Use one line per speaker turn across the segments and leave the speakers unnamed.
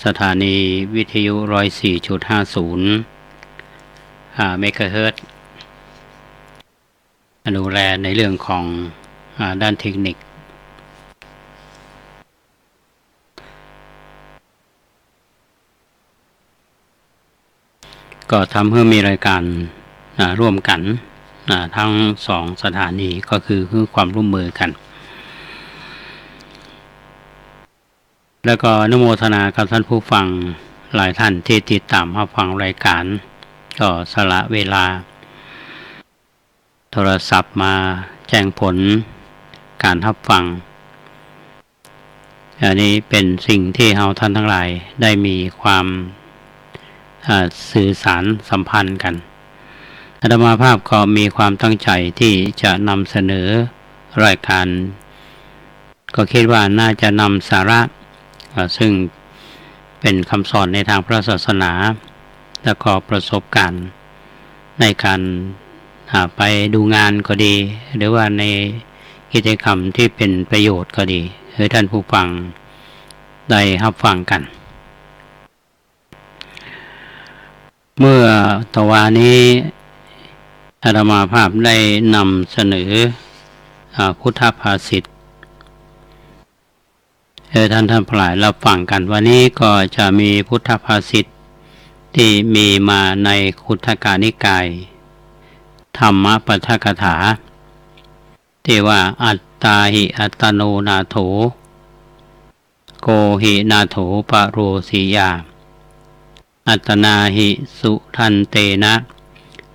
สถานีวิทยุ 104.50 เมกะเฮิรตซ์ดูแลในเรื่องของด้านเทคนิคก็ทำให้มีรายการร่วมกันทั้งสองสถานีก็คือความร่วมมือกันแล้วก็อนุโมทนากับท่านผู้ฟังหลายท่านที่ติดตามรับฟังรายการก็สละเวลาโทรศัพท์มาแจ้งผลการรับฟังอันนี้เป็นสิ่งที่เราท่านทั้งหลายได้มีความสื่อสารสัมพันธ์กันอาตมาภาพก็มีความตั้งใจที่จะนำเสนอรายการก็คิดว่าน่าจะนำสาระซึ่งเป็นคำสอนในทางพระศาสนาและก็ประสบการณ์ในการไปดูงานก็ดีหรือว่าในกิจกรรมที่เป็นประโยชน์ก็ดีให้ท่านผู้ฟังได้รับฟังกันเมื่อตะวานี้อาตมาภาพได้นำเสนอพุทธภาษิตท่านทั้งหลายรับฟังกันวันนี้ก็จะมีพุทธภาษิตที่มีมาในคุตทกนิกายธรรมปัฏฐกถาที่ว่าอัตตาหิอัตโนนาโถโกหินาโถปะโรสียาอัตนาหิสุทันเตนะ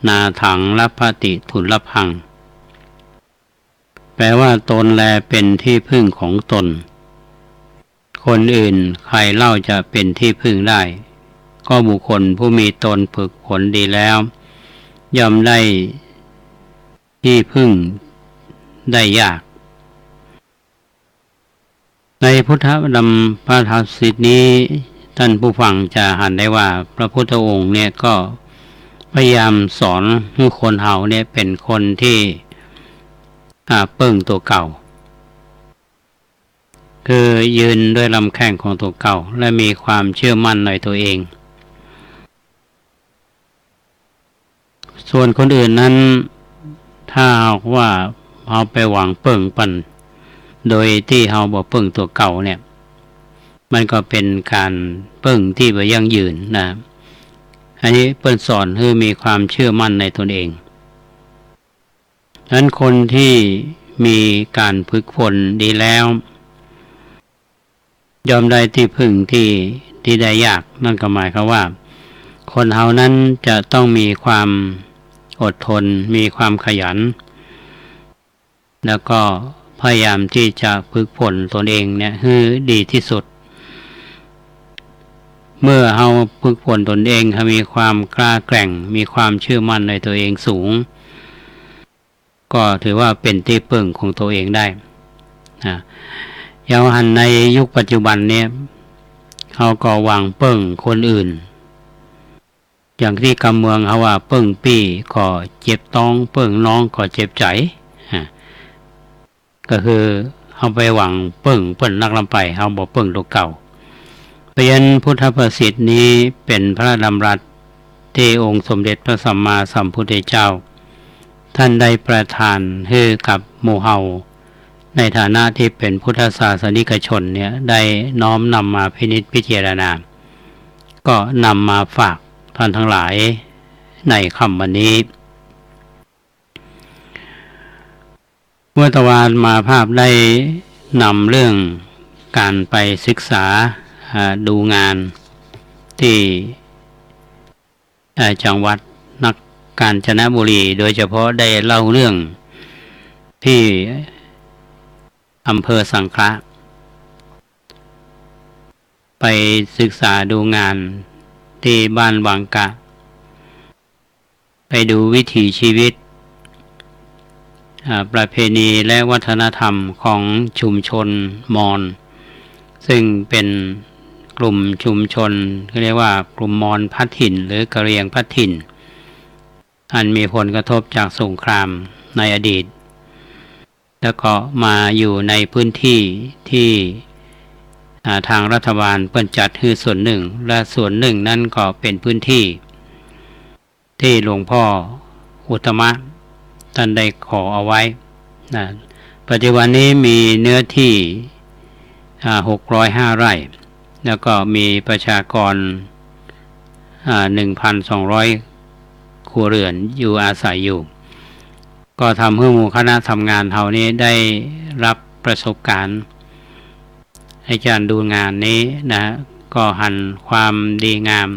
นาถังลัพพติทุลพังแปลว่าตนแลเป็นที่พึ่งของตนคนอื่นใครเล่าจะเป็นที่พึ่งได้ก็บุคคลผู้มีตนฝึกฝนดีแล้วย่อมได้ที่พึ่งได้ยากในพุทธธรรมภาษิตนี้ท่านผู้ฟังจะเห็นได้ว่าพระพุทธองค์เนี่ยก็พยายามสอนให้คนเฮาเนี่ยเป็นคนที่เปิ้งตัวเก่าคือยืนด้วยลำแข้งของตัวเก่าและมีความเชื่อมั่นในตัวเองส่วนคนอื่นนั้นถ้าว่าเอาไปหวังเปิ้งปั่นโดยที่เราบ่เปิ้งตัวเก่าเนี่ยมันก็เป็นการเปิ้งที่บ่ยั่งยืนนะอันนี้เปิ้นสอนให้มีความเชื่อมั่นในตนเองฉะนั้นคนที่มีการฝึกฝนดีแล้วยอมได้ที่พึ่งที่ได้ยากนั่นก็หมายความว่าคนเฮานั้นจะต้องมีความอดทนมีความขยันแล้วก็พยายามที่จะฝึกฝนตนเองเนี่ยให้ดีที่สุดเมื่อเฮาฝึกฝนตนเองให้มีความกล้าแกร่งมีความเชื่อมั่นในตัวเองสูงก็ถือว่าเป็นที่พึ่งของตัวเองได้อย่างหันในยุคปัจจุบันเนี่ยเขาก็วางเปิ้งคนอื่นอย่างที่กำเมืองเขาว่าเปิ้งปี้ก็เจ็บต้องเปิ้งน้องก็เจ็บใจก็คือเอาไปหวังเปิ้งเปิ้นนักลำไปเอาบ่เปิ้งตัวเก่าเพราะฉะนั้นพุทธภาษิตนี้เป็นพระดำรัสที่องค์สมเด็จพระสัมมาสัมพุทธเจ้าท่านได้ประทานให้กับหมู่เฮาในฐานะที่เป็นพุทธศาสนิกชนเนี่ยได้น้อมนำมาพินิจพิจารณาก็นำมาฝากท่านทั้งหลายในค่ำวันนี้เมื่อตะวันมาภาพได้นำเรื่องการไปศึกษาดูงานที่จังหวัดกาญจนบุรีโดยเฉพาะได้เล่าเรื่องที่อำเภอสังขละไปศึกษาดูงานที่บ้านวังกะไปดูวิถีชีวิตประเพณีและวัฒนธรรมของชุมชนมอญซึ่งเป็นกลุ่มชุมชนเรียกว่ากลุ่มมอญพัดถิ่นหรือกะเหรี่ยงพัดถิ่นอันมีผลกระทบจากสงครามในอดีตแล้วก็มาอยู่ในพื้นที่ที่ ทางรัฐบาลเปิ้นจัดให้ส่วนหนึ่งและส่วนหนึ่งนั่นก็เป็นพื้นที่ที่หลวงพ่ออุตตมะท่านได้ขอเอาไว้นะปัจจุบันนี้มีเนื้อที่605 ไร่แล้วก็มีประชากร1,200 ครัวเรือนอยู่อาศัยอยู่ก็ทำให้หมู่คณะทำงานเฮานี้ได้รับประสบการณ์ในการดูงานนี้นะก็หันความดีงาม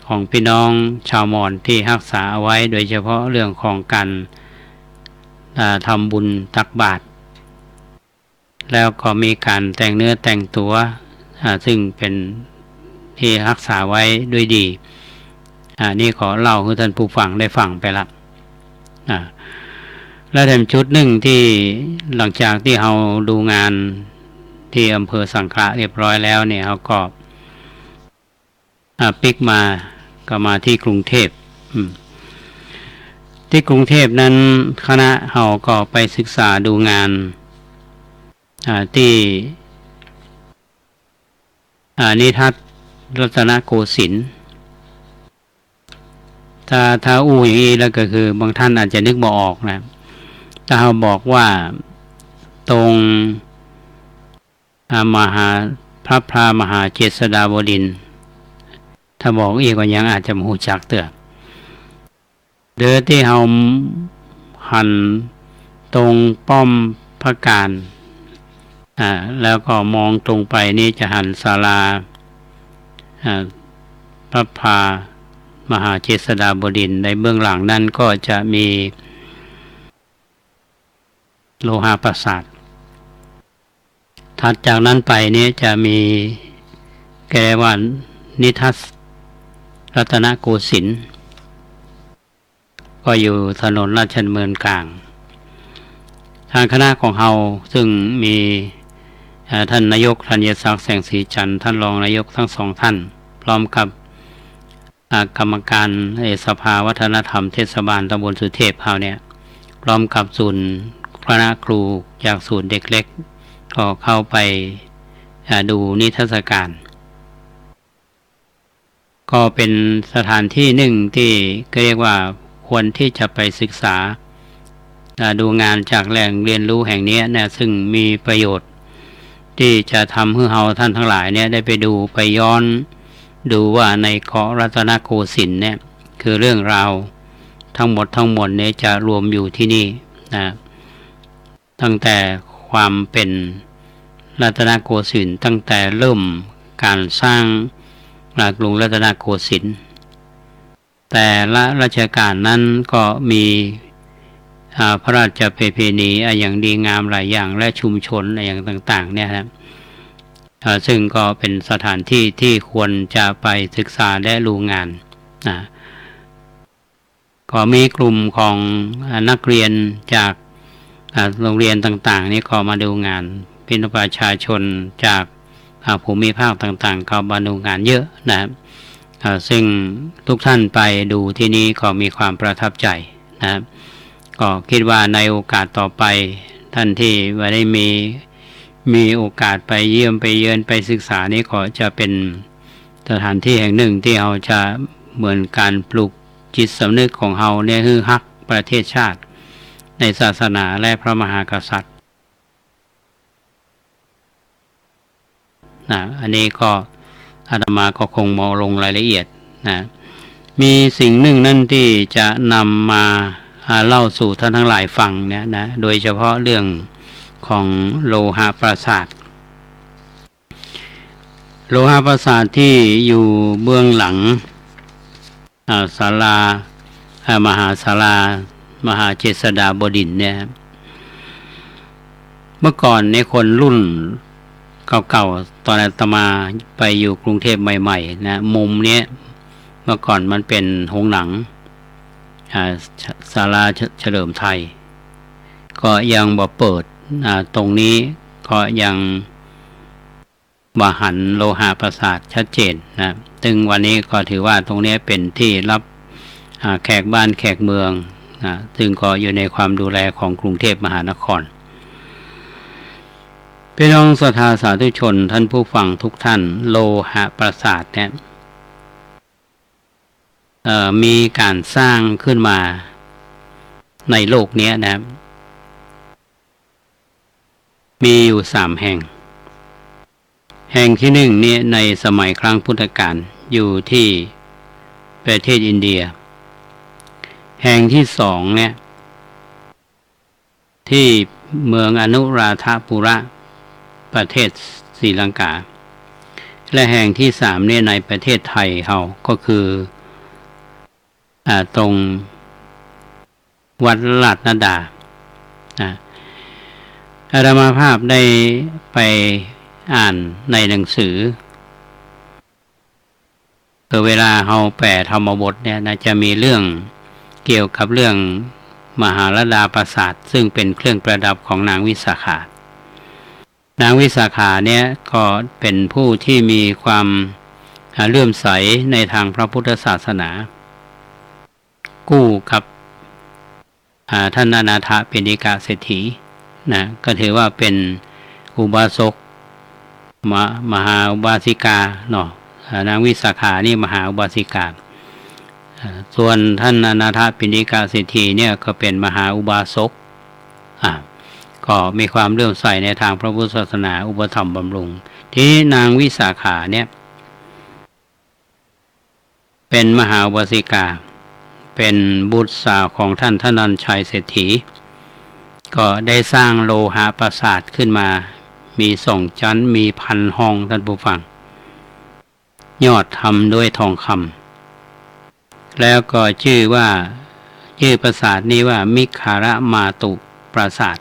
ของพี่น้องชาวมอญที่รักษาเอาไว้โดยเฉพาะเรื่องของการทำบุญตักบาตรแล้วก็มีการแต่งเนื้อแต่งตัวซึ่งเป็นที่รักษาไว้ด้วยดีนี่ขอเล่าให้ท่านผู้ฟังได้ฟังไปละและแถมชุดหนึ่งที่หลังจากที่เราดูงานที่อำเภอสังขละเรียบร้อยแล้วเนี่ยเราก็ปิกมาก็มาที่กรุงเทพที่กรุงเทพนั้นคณะเราก็ไปศึกษาดูงานที่นิทรรศรัตนโกสินทร์ถ้าอู้อย่างนี้แล้วก็คือบางท่านอาจจะนึกบ่ออกนะถ้าเราบอกว่าตรงพระพรามหาเจษฎาบดินทร์ถ้าบอกอีกก็ยังอาจจะไม่รู้จักเตือเดินที่เราหันตรงป้อมพระการแล้วก็มองตรงไปนี่จะหันศาลาพระพามหาเจษฎาบดินทร์ในเบื้องหลังนั้นก็จะมีโลหะปราสาทถัดจากนั้นไปนี้จะมีแกว่านิทรรศรัตนโกสินทร์ก็อยู่ถนนราชดำเนินกลางทางคณะของเราซึ่งมีท่านนายกธัญศักดิ์แสงสีจันทร์ท่านรองนายกทั้งสองท่านพร้อมกับกรรมการสภาวัฒนธรรมเทศบาลตำบลสุเทพเราเนี่ยพร้อมกับศูนย์คณะครูจากศูนย์เด็กเล็กก็เข้าไปดูนิทรรศการก็เป็นสถานที่หนึ่งที่เรียกว่าควรที่จะไปศึกษาดูงานจากแหล่งเรียนรู้แห่งนี้นะซึ่งมีประโยชน์ที่จะทำให้เราท่านทั้งหลายเนี่ยได้ไปดูไปย้อนดูว่าในเกาะรัตนโกสินทร์เนี่ยคือเรื่องราวทั้งหมดเนี่ยจะรวมอยู่ที่นี่นะตั้งแต่ความเป็นรัตนโกสินทร์ตั้งแต่เริ่มการสร้างกรุงรัตนโกสินทร์แต่ละราชการนั้นก็มีพระราชประเพณีอย่างดีงามหลายอย่างและชุมชนอย่างต่างๆเนี่ยครับซึ่งก็เป็นสถานที่ที่ควรจะไปศึกษาและรู้งานก็มีกลุ่มของนักเรียนจากโรงเรียนต่างๆนี่ก็มาดูงานพี่น้องประชาชนจากภูมิภาคต่างๆก็มาดูงานเยอะนะครับซึ่งทุกท่านไปดูที่นี้ก็มีความประทับใจนะครับก็คิดว่าในโอกาสต่อไปท่านที่ว่าได้มีโอกาสไปเยี่ยมไปเยือนไปศึกษานี้ก็จะเป็นสถานที่แห่งหนึ่งที่เราจะเหมือนการปลูกจิตสำนึกของเราเนี่ยคือฮักประเทศชาติในศาสนาและพระมหากษัตริย์อันนี้ก็อาตมาก็คงมองลงรายละเอียดนะมีสิ่งหนึ่งนั่นที่จะนำมาเล่าสู่ท่านทั้งหลายฟังเนี่ยนะโดยเฉพาะเรื่องของโลหะปราสาทโลหะปราสาทที่อยู่เบื้องหลังศาลามหาศาลามหาเจษฎาบดินทร์เนี่ยเมื่อก่อนในคนรุ่นเก่าๆตอนอาตมาไปอยู่กรุงเทพใหม่ๆนะมุมเนี้ยเมื่อก่อนมันเป็นโรงหนังศาลาเฉลิมไทยก็ยังบ่เปิดตรงนี้ก็ยังบ่หันโลหะปราสาทชัดเจนนะซึ่งวันนี้ก็ถือว่าตรงนี้เป็นที่รับแขกบ้านแขกเมืองนะซึ่งก็อยู่ในความดูแลของกรุงเทพมหานคร พี่น้องศรัทธาสาธุชนท่านผู้ฟังทุกท่านโลหะปราสาทเนี่ยมีการสร้างขึ้นมาในโลกนี้นะครับมีอยู่3 แห่งแห่งที่1เนี่ยในสมัยครั้งพุทธกาลอยู่ที่ประเทศอินเดียแห่งที่2เนี่ยที่เมืองอนุราธปุระประเทศศรีลังกาและแห่งที่3เนี่ยในประเทศไทยเราก็คือตรงวัดลาดนาดาอาตมาภาพได้ไปอ่านในหนังสือเวลาเราแปลธรรมบทเนี่ยนะจะมีเรื่องเกี่ยวกับเรื่องมหาลดาปราสาทซึ่งเป็นเครื่องประดับของนางวิสาขานางวิสาขาเนี่ยก็เป็นผู้ที่มีความเลื่อมใสในทางพระพุทธศาสนากู้กับท่านอนาถปิณฑิกเศรษฐีนะก็ถือว่าเป็นอุบาสกมหาอุบาสิกาเนาะนางวิสาขานี่มหาอุบาสิกาส่วนท่านอนาถปิณฑิกเศรษฐีเนี่ยก็เป็นมหาอุบาสกก็มีความเลื่อมใสในทางพระพุทธศาสนาอุปถัมภ์บำรุงที่นางวิสาขาเนี่ยเป็นมหาอุบาสิกาเป็นบุตรสาวของท่านธนัญชัยเศรษฐีก็ได้สร้างโลหะปราสาทขึ้นมามี2 ชั้นมี1,000 ห้องท่านผู้ฟังยอดทำด้วยทองคำแล้วก็ชื่อปราสาทนี้ว่ามิคารมาตุปราสาท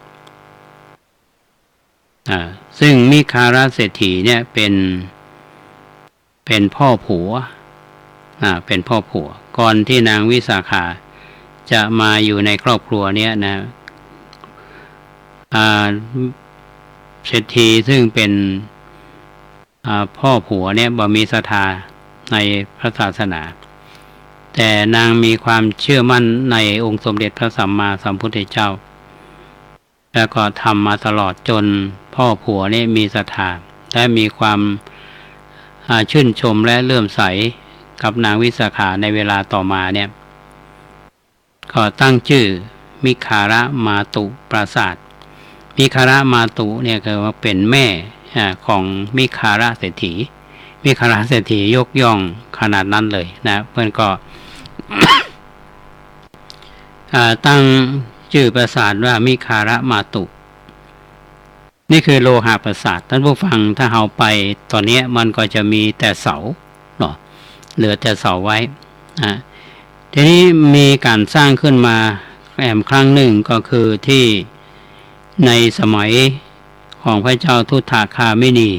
ซึ่งมิคารเศรษฐีเนี่ยเป็นพ่อผัวเป็นพ่อผัวก่อนที่นางวิสาขาจะมาอยู่ในครอบครัวเนี้ยนะเศรษฐีซึ่งเป็นพ่อผัวเนี่ยบ่มีศรัทธาในพระศาสนาแต่นางมีความเชื่อมั่นในองค์สมเด็จพระสัมมาสัมพุทธเจ้าแล้วก็ทำมาตลอดจนพ่อผัวนี่มีศรัทธาและมีความชื่นชมและเลื่อมใสกับนางวิสาขาในเวลาต่อมาเนี่ยก็ตั้งชื่อมิคารมาตุปราสาทมิคารมาตุเนี่ยคือว่าเป็นแม่ของมิคารเศรษฐีมิคารเศรษฐียกย่องขนาดนั้นเลยนะเพื่อนก็ ตั้งชื่อปราสาทว่ามิคารมาตุนี่คือโลหะปราสาทท่านผู้ฟังถ้าเราไปตอนนี้มันก็จะมีแต่เสาเนาะเหลือแต่เสาไว้ทีนี้มีการสร้างขึ้นมาครั้งหนึ่งก็คือที่ในสมัยของพระเจ้าทุตถาคามินี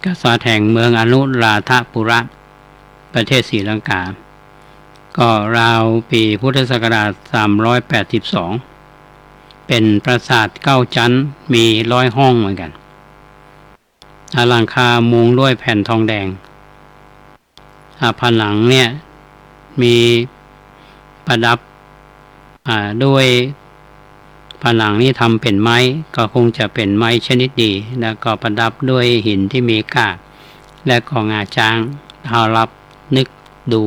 กษัตริย์แห่งเมืองอนุราธปุระประเทศศรีลังกาก็ราวปีพุทธศักราช382เป็นปราสาท9 ชั้นมี100 ห้องเหมือนกันหลังคามุงด้วยแผ่นทองแดงผนังเนี่ยมีประดับด้วยผนังนี้ทำเป็นไม้ก็คงจะเป็นไม้ชนิดดีแล้วก็ประดับด้วยหินที่มีก้าและก็งาช้างถ้ารับนึกดู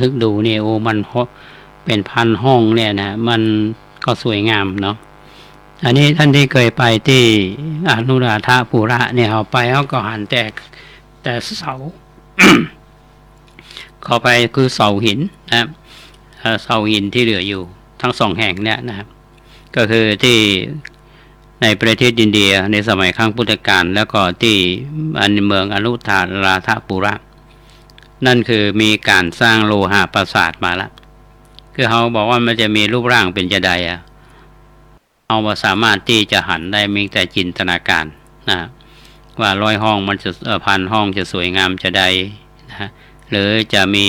นึกดูเนี่ยโอ้มันเป็น1,000 ห้องเนี่ยนะมันก็สวยงามเนาะอันนี้ท่านที่เคยไปที่อนุราธปุระเนี่ยเขาไปเขาก็หันแต่เสา เข้าไปคือเสาหินนะเสาหินที่เหลืออยู่ทั้ง2 แห่งเนี่ยนะครับก็คือที่ในประเทศอินเดียในสมัยครั้งพุทธกาลแล้วก็ที่เมืองอนุราธปุระนั่นคือมีการสร้างโลหะปราสาทมาแล้วคือเขาบอกว่ามันจะมีรูปร่างเป็นจะใดเอาว่าสามารถที่จะหันได้มีแต่จินตนาการนะว่า100 ห้องมันจะ1,000 ห้องจะสวยงามจะใดนะหรือจะมี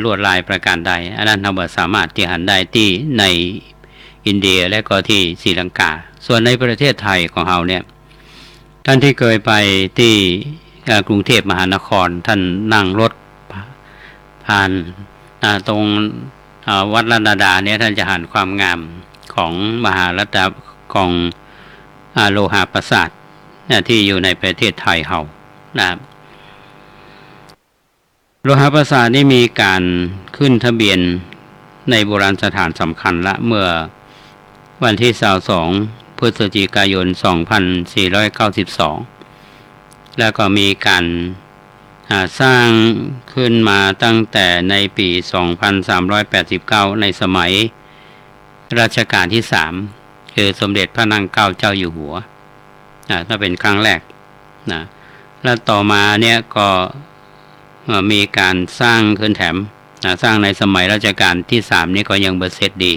ลวดลายประการใดอันนั้นเราสามารถที่หันได้ที่ในอินเดียและก็ที่ศรีลังกาส่วนในประเทศไทยของเราเนี่ยท่านที่เคยไปที่กรุงเทพมหานครท่านนั่งรถผ่านตรงวัดลาดาเนี่ยท่านจะเห็นความงามของมหาลัตของ โลหะปราสาทที่อยู่ในประเทศไทยเฮานะครับโลหะปราสาทนี่มีการขึ้นทะเบียนในโบราณสถานสำคัญละเมื่อวันที่22พฤศจิกายน2492แล้วก็มีการสร้างขึ้นมาตั้งแต่ในปี2389ในสมัยรัชกาลที่3คือสมเด็จพระนางเกล้าเจ้าอยู่หัวถ้าเป็นครั้งแรกนะแล้วต่อมาเนี่ยก็มีการสร้างขึ้นแถมสร้างในสมัยรัชกาลที่3นี่ก็ยังเบอร์เสร็จดี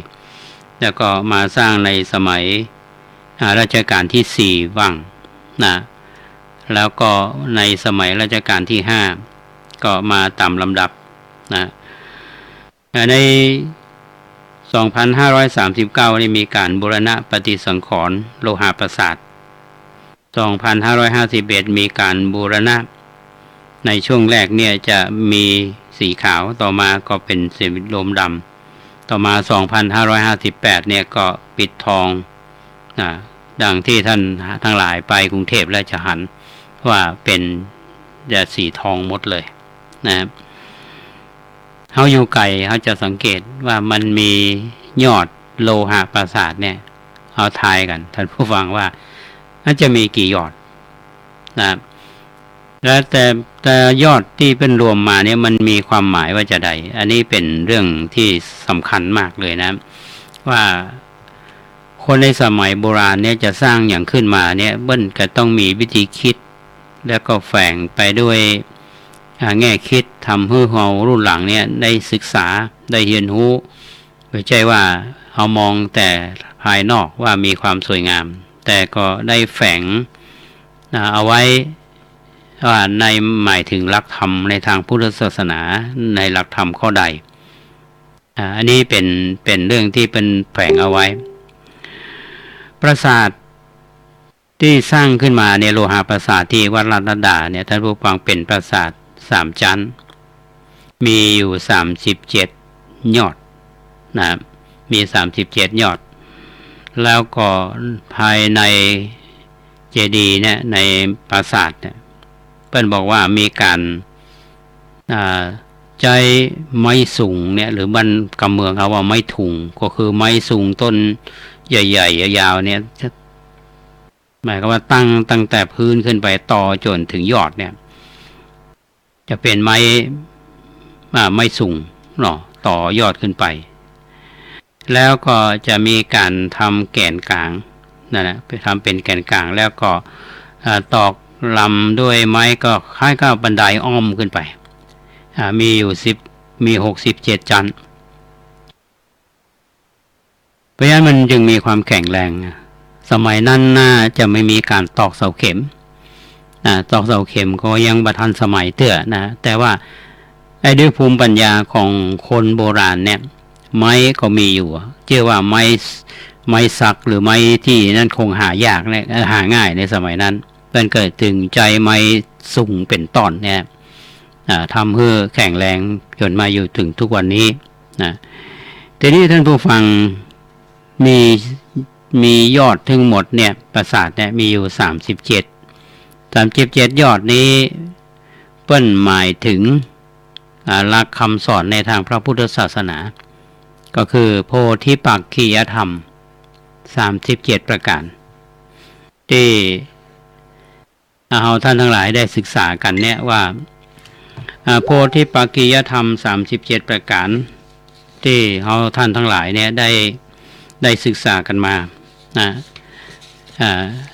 แล้วก็มาสร้างในสมัยรัชกาลที่4บ้างนะแล้วก็ในสมัยรัชกาลที่5ก็มาตามลำดับนะใน2539นี่มีการบูรณะปฏิสังขรณ์โลหะปราสาท2551มีการบูรณะในช่วงแรกเนี่ยจะมีสีขาวต่อมาก็เป็นสีโลมดำต่อมา2558เนี่ยก็ปิดทองดังที่ท่านทั้งหลายไปกรุงเทพและจะหันว่าเป็นสีทองหมดเลยนะครับเขาอยู่ไกลเขาจะสังเกตว่ามันมียอดโลหะปราสาทเนี่ยเอาทายกันท่านผู้ฟังว่าน่าจะมีกี่ยอดนะครับแล้วแต่ยอดที่เป็นรวมมาเนี่ยมันมีความหมายว่าจะใดอันนี้เป็นเรื่องที่สำคัญมากเลยนะว่าคนในสมัยโบราณเนี่ยจะสร้างอย่างขึ้นมาเนี่ยเบิ้ลก็ต้องมีวิธีคิดแล้วก็แฝงไปด้วยแง่คิดทำให้เรารุ่นหลังเนี่ยได้ศึกษาได้เรียนรู้ไม่ใช่ว่าเรามองแต่ภายนอกว่ามีความสวยงามแต่ก็ได้แฝงเอาไว้ว่าในหมายถึงหลักธรรมในทางพุทธศาสนาในหลักธรรมข้อใดอันนี้เป็นเรื่องที่เป็นแฝงเอาไว้ปราสาทที่สร้างขึ้นมาในโลหะปราสาทที่วัดรัตนดาเนี่ยท่านผู้ฟังเป็นปราสาท3ชั้นมีอยู่37ยอดนะครับมี37ยอดแล้วก็ภายในเจดีย์เนี่ยในปราสาทเนี่ยเพิ่นบอกว่ามีการใจไม้สูงเนี่ยหรือบ้านกำเมืองเขาว่าไม้ถุงก็คือไม้สูงต้นใหญ่ๆยาวๆเนี่ยหมายความว่าตั้งแต่พื้นขึ้นไปต่อจนถึงยอดเนี่ยจะเป็นไม้สูงเนาะต่อยอดขึ้นไปแล้วก็จะมีการทำแกนกลางนั่นแหละไปทำเป็นแกนกลางแล้วก็ตอกลำด้วยไม้ก็คล้ายกับบันไดอ้อมขึ้นไปมีอยู่มี67ชั้นเพราะฉะนั้นมันจึงมีความแข็งแรงสมัยนั้นน่าจะไม่มีการตอกเสาเข็มตอกเสาเข็มก็ยังบัทันสมัยเตื้อนะแต่ว่าด้วยภูมิปัญญาของคนโบราณเนี่ยไม้ก็มีอยู่เชื่อว่าไม้สักหรือไม้ที่นั่นคงหายากเนี่ยหาง่ายในสมัยนั้นเป็นเกิดถึงใจไม้สูงเป็นต้นเนี่ยทำให้แข็งแรงจนมาอยู่ถึงทุกวันนี้นะทีนี้ท่านผู้ฟังมียอดทั้งหมดเนี่ยปราสาทเนี่ยมีอยู่37ยอดนี้เปิ้นหมายถึงหลักคำสอนในทางพระพุทธศาสนาก็คือโพธิปักขิยธรรม37ประการที่ท่านทั้งหลายได้ศึกษากันเนี่ยว่าโพธิปักขิยธรรม37ประการที่ท่านทั้งหลายเนี่ยได้ศึกษากันมา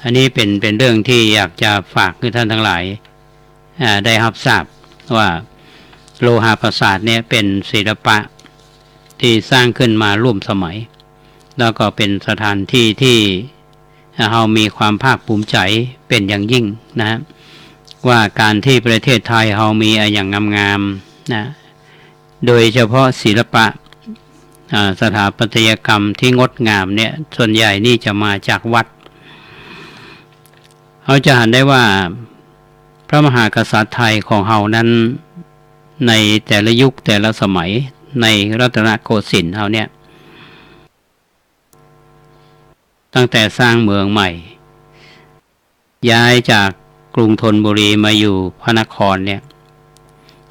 อันนี้เป็นเรื่องที่อยากจะฝากให้ท่านทั้งหลายได้รับทราบว่าโลหะปราสาทเนี่ยเป็นศิลปะที่สร้างขึ้นมาร่วมสมัยแล้วก็เป็นสถานที่ที่เรามีความภาคภูมิใจเป็นอย่างยิ่งนะว่าการที่ประเทศไทยเรามีอย่างงามๆนะโดยเฉพาะศิลปะสถาปัตยกรรมที่งดงามเนี่ยส่วนใหญ่นี่จะมาจากวัดเราจะเห็นได้ว่าพระมหากษัตริย์ไทยของเรานั้นในแต่ละยุคแต่ละสมัยในรัตนโกสินทร์เราเนี่ยตั้งแต่สร้างเมืองใหม่ ย้ายจากกรุงธนบุรีมาอยู่พระนครเนี่ย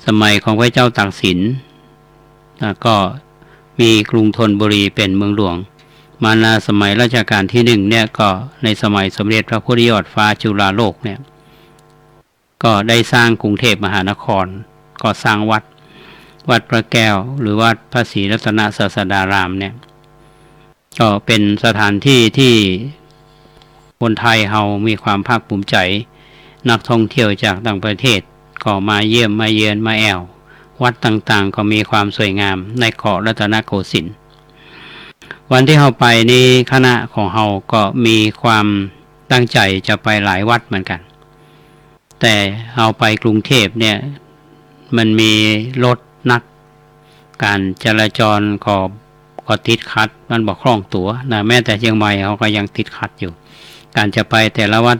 สมัยของพระเจ้าตากสินก็มีกรุงธนบุรีเป็นเมืองหลวงมาในสมัยรัชกาลที่1เนี่ยก็ในสมัยสมเด็จพระพุทธยอดฟ้าจุฬาโลกเนี่ยก็ได้สร้างกรุงเทพมหานครก็สร้างวัดพระแก้วหรือวัดพระศรีรัตนศาสดารามเนี่ยก็เป็นสถานที่ที่คนไทยเฮามีความภาคภูมิใจนักท่องเที่ยวจากต่างประเทศก็มาเยี่ยมมาเยือนมาแอววัดต่างๆก็มีความสวยงามในเกาะรัตนโกสินทร์วันที่เฮาไปนี่คณะของเฮาก็มีความตั้งใจจะไปหลายวัดเหมือนกันแต่เฮาไปกรุงเทพเนี่ยมันมีรถนักการจราจรก็ติดขัดมันบอกคล่องตัวนะแม้แต่เชียงใหม่เขาก็ยังติดขัดอยู่การจะไปแต่ละวั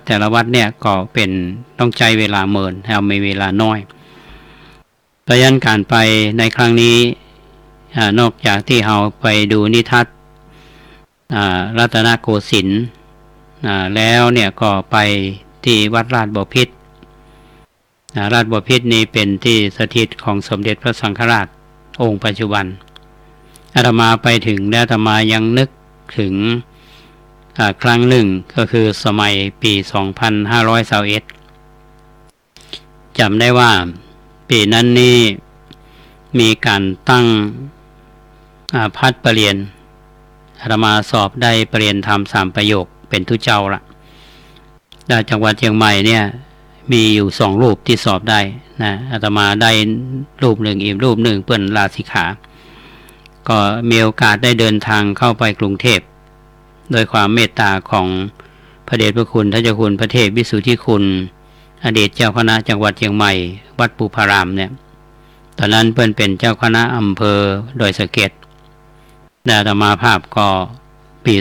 ดเนี่ยก็เป็นต้องใจเวลาเมินเรามีเวลาน้อยเพราะฉะนั้นการไปในครั้งนี้นอกจากที่เราไปดูนิทรรศรัตนโกสินทร์แล้วเนี่ยก็ไปที่วัดราชบพิตรราชบพิตรนี้เป็นที่สถิตของสมเด็จพระสังฆราชองค์ปัจจุบันอาตมาไปถึงแล้วอาตมายังนึกถึงครั้งหนึ่งก็คือสมัยปี2521จำได้ว่าปีนั้นนี่มีการตั้งพัดประเรียนอาตมาสอบได้ประเรียนธรรม3ประโยคเป็นทุเจ้าละได้จังหวัดเชียงใหม่เนี่ยมีอยู่2รูปที่สอบได้นะอาตมาได้รูปหนึ่งอีกรูปหนึ่งเปิ้นลาสิกขาก็มีโอกาสได้เดินทางเข้าไปกรุงเทพโดยความเมตตาของพระเดชพระคุณท่านเจ้าคุณพระเทพวิสุทธิคุณอดีตเจ้าคณะจังหวัดเชียงใหม่วัดปูพารามเนี่ยตอนนั้นเพิ่นเป็นเจ้าคณะอำเภอดอยสะเก็ดอาตมาภาพก็ปี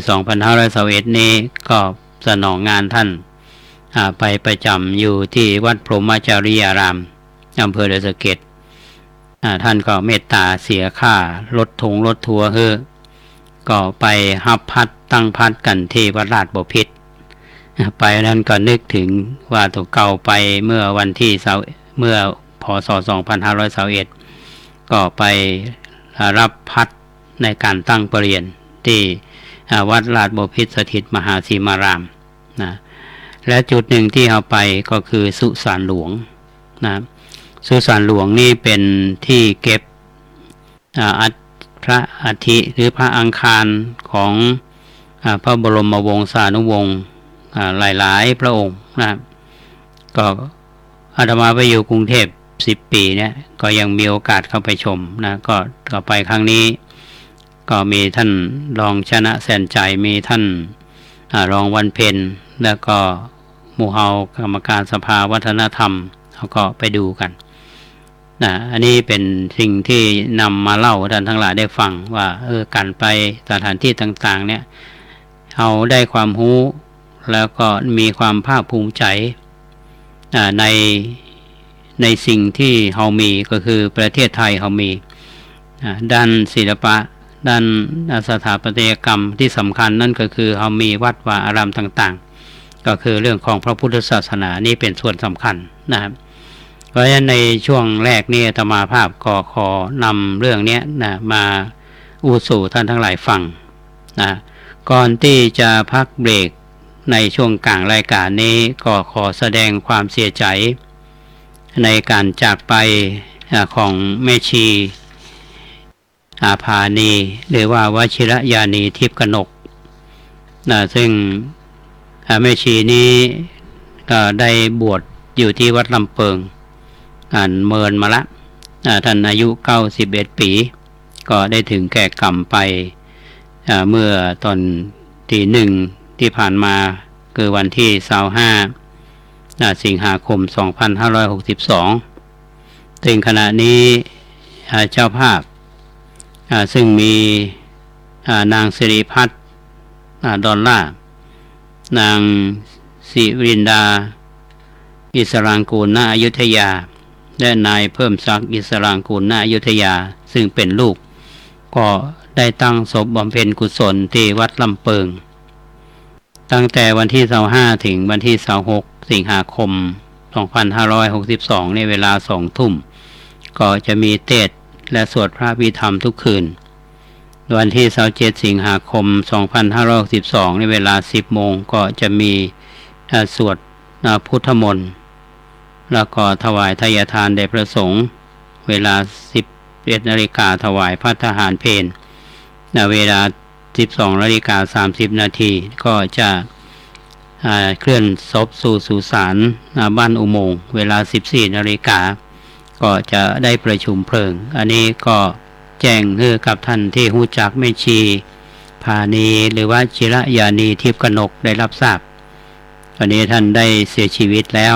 2521นี้ก็สนองงานท่านไปประจำอยู่ที่วัดพรหมจารียารามอำเภอดอยสะเก็ดท่านก็เมตตาเสียค่ารถทัวร์ก็ไปฮับพัดตั้งพัดกันที่วัดราชบพิตรไปนั้นก็นึกถึงว่าตัวเก่าไปเมื่อวันที่เมื่อพศ2521ก็ไปรับพัดในการตั้งประเรียนที่วัดราชบพิตรสถิตมหาสีมารามนะและจุดหนึ่งที่เราไปก็คือสุสานหลวงนะสุสานหลวงนี่เป็นที่เก็บพระอัฐิหรือพระอังคารของพระบรมวงศานุวงศ์หลายๆพระองค์นะก็อาตมาไปอยู่กรุงเทพ10 ปีเนี่ยก็ยังมีโอกาสเข้าไปชมนะก็ไปครั้งนี้ก็มีท่านรองชนะแสนใจมีท่านรองวันเพ็ญแล้วก็หมู่เฮากรรมการสภาวัฒนธรรมเขาก็ไปดูกันอันนี้เป็นสิ่งที่นำมาเล่าท่านทั้งหลายได้ฟังว่าการไปสถานที่ต่างๆเนี่ยเราได้ความรู้แล้วก็มีความภาคภูมิใจในสิ่งที่เรามีก็คือประเทศไทยเรามีด้านศิลปะด้านสถาปัตยกรรมที่สำคัญนั่นก็คือเรามีวัดวาอารามต่างๆก็คือเรื่องของพระพุทธศาสนานี่เป็นส่วนสำคัญนะครับเพราะฉะนั้นในช่วงแรกนี่อาตมาภาพก็ขอนำเรื่องนี้นะมาสู่ท่านทั้งหลายฟังนะก่อนที่จะพักเบรกในช่วงกลางรายการนี้ก็ขอแสดงความเสียใจในการจากไปของแม่ชีอาภานีหรือว่าวชิรยานีทิพย์กนกซึ่งแม่ชีนี้ก็ได้บวชอยู่ที่วัดลำเปิงเมินมาละท่านอายุ91 ปีก็ได้ถึงแก่กรรมไปเมื่อตอนที่1ที่ผ่านมาคือวันที่25สิงหาคม2562ถึงขณะนี้เจ้าภาพซึ่งมีนางสิริพัฒน์ดอลลาร์นางสิรินดาอิสรางกูลณอยุธยาและนายเพิ่มศักดิ์อิสรางกูลณอยุธยาซึ่งเป็นลูกก็ได้ตั้งศพบำเพ็ญกุศลที่วัดลำเปิงตั้งแต่วันที่25ถึงวันที่26 สิงหาคม 2562 ในเวลา 2 ทุ่มก็จะมีเทศน์และสวดพระอภิธรรมทุกคืนวันที่27 สิงหาคม 2562 ในเวลา 10 โมงก็จะมีสวดพุทธมนต์แล้วก็ถวายทายทานแด่พระสงฆ์เวลา 11 นาฬิกาถวายพระทหารเพลเวลา 12:30 นาทีก็จะเคลื่อนศพสู่สุสานบ้านอุโมงค์เวลา 14 นาฬิกาก็จะได้ประชุมเพลิงอันนี้ก็แจ้งให้กับท่านที่รู้จักแม่ชีพาณีหรือว่าจิรยานีทิพย์กนกได้รับทราบวันนี้ท่านได้เสียชีวิตแล้ว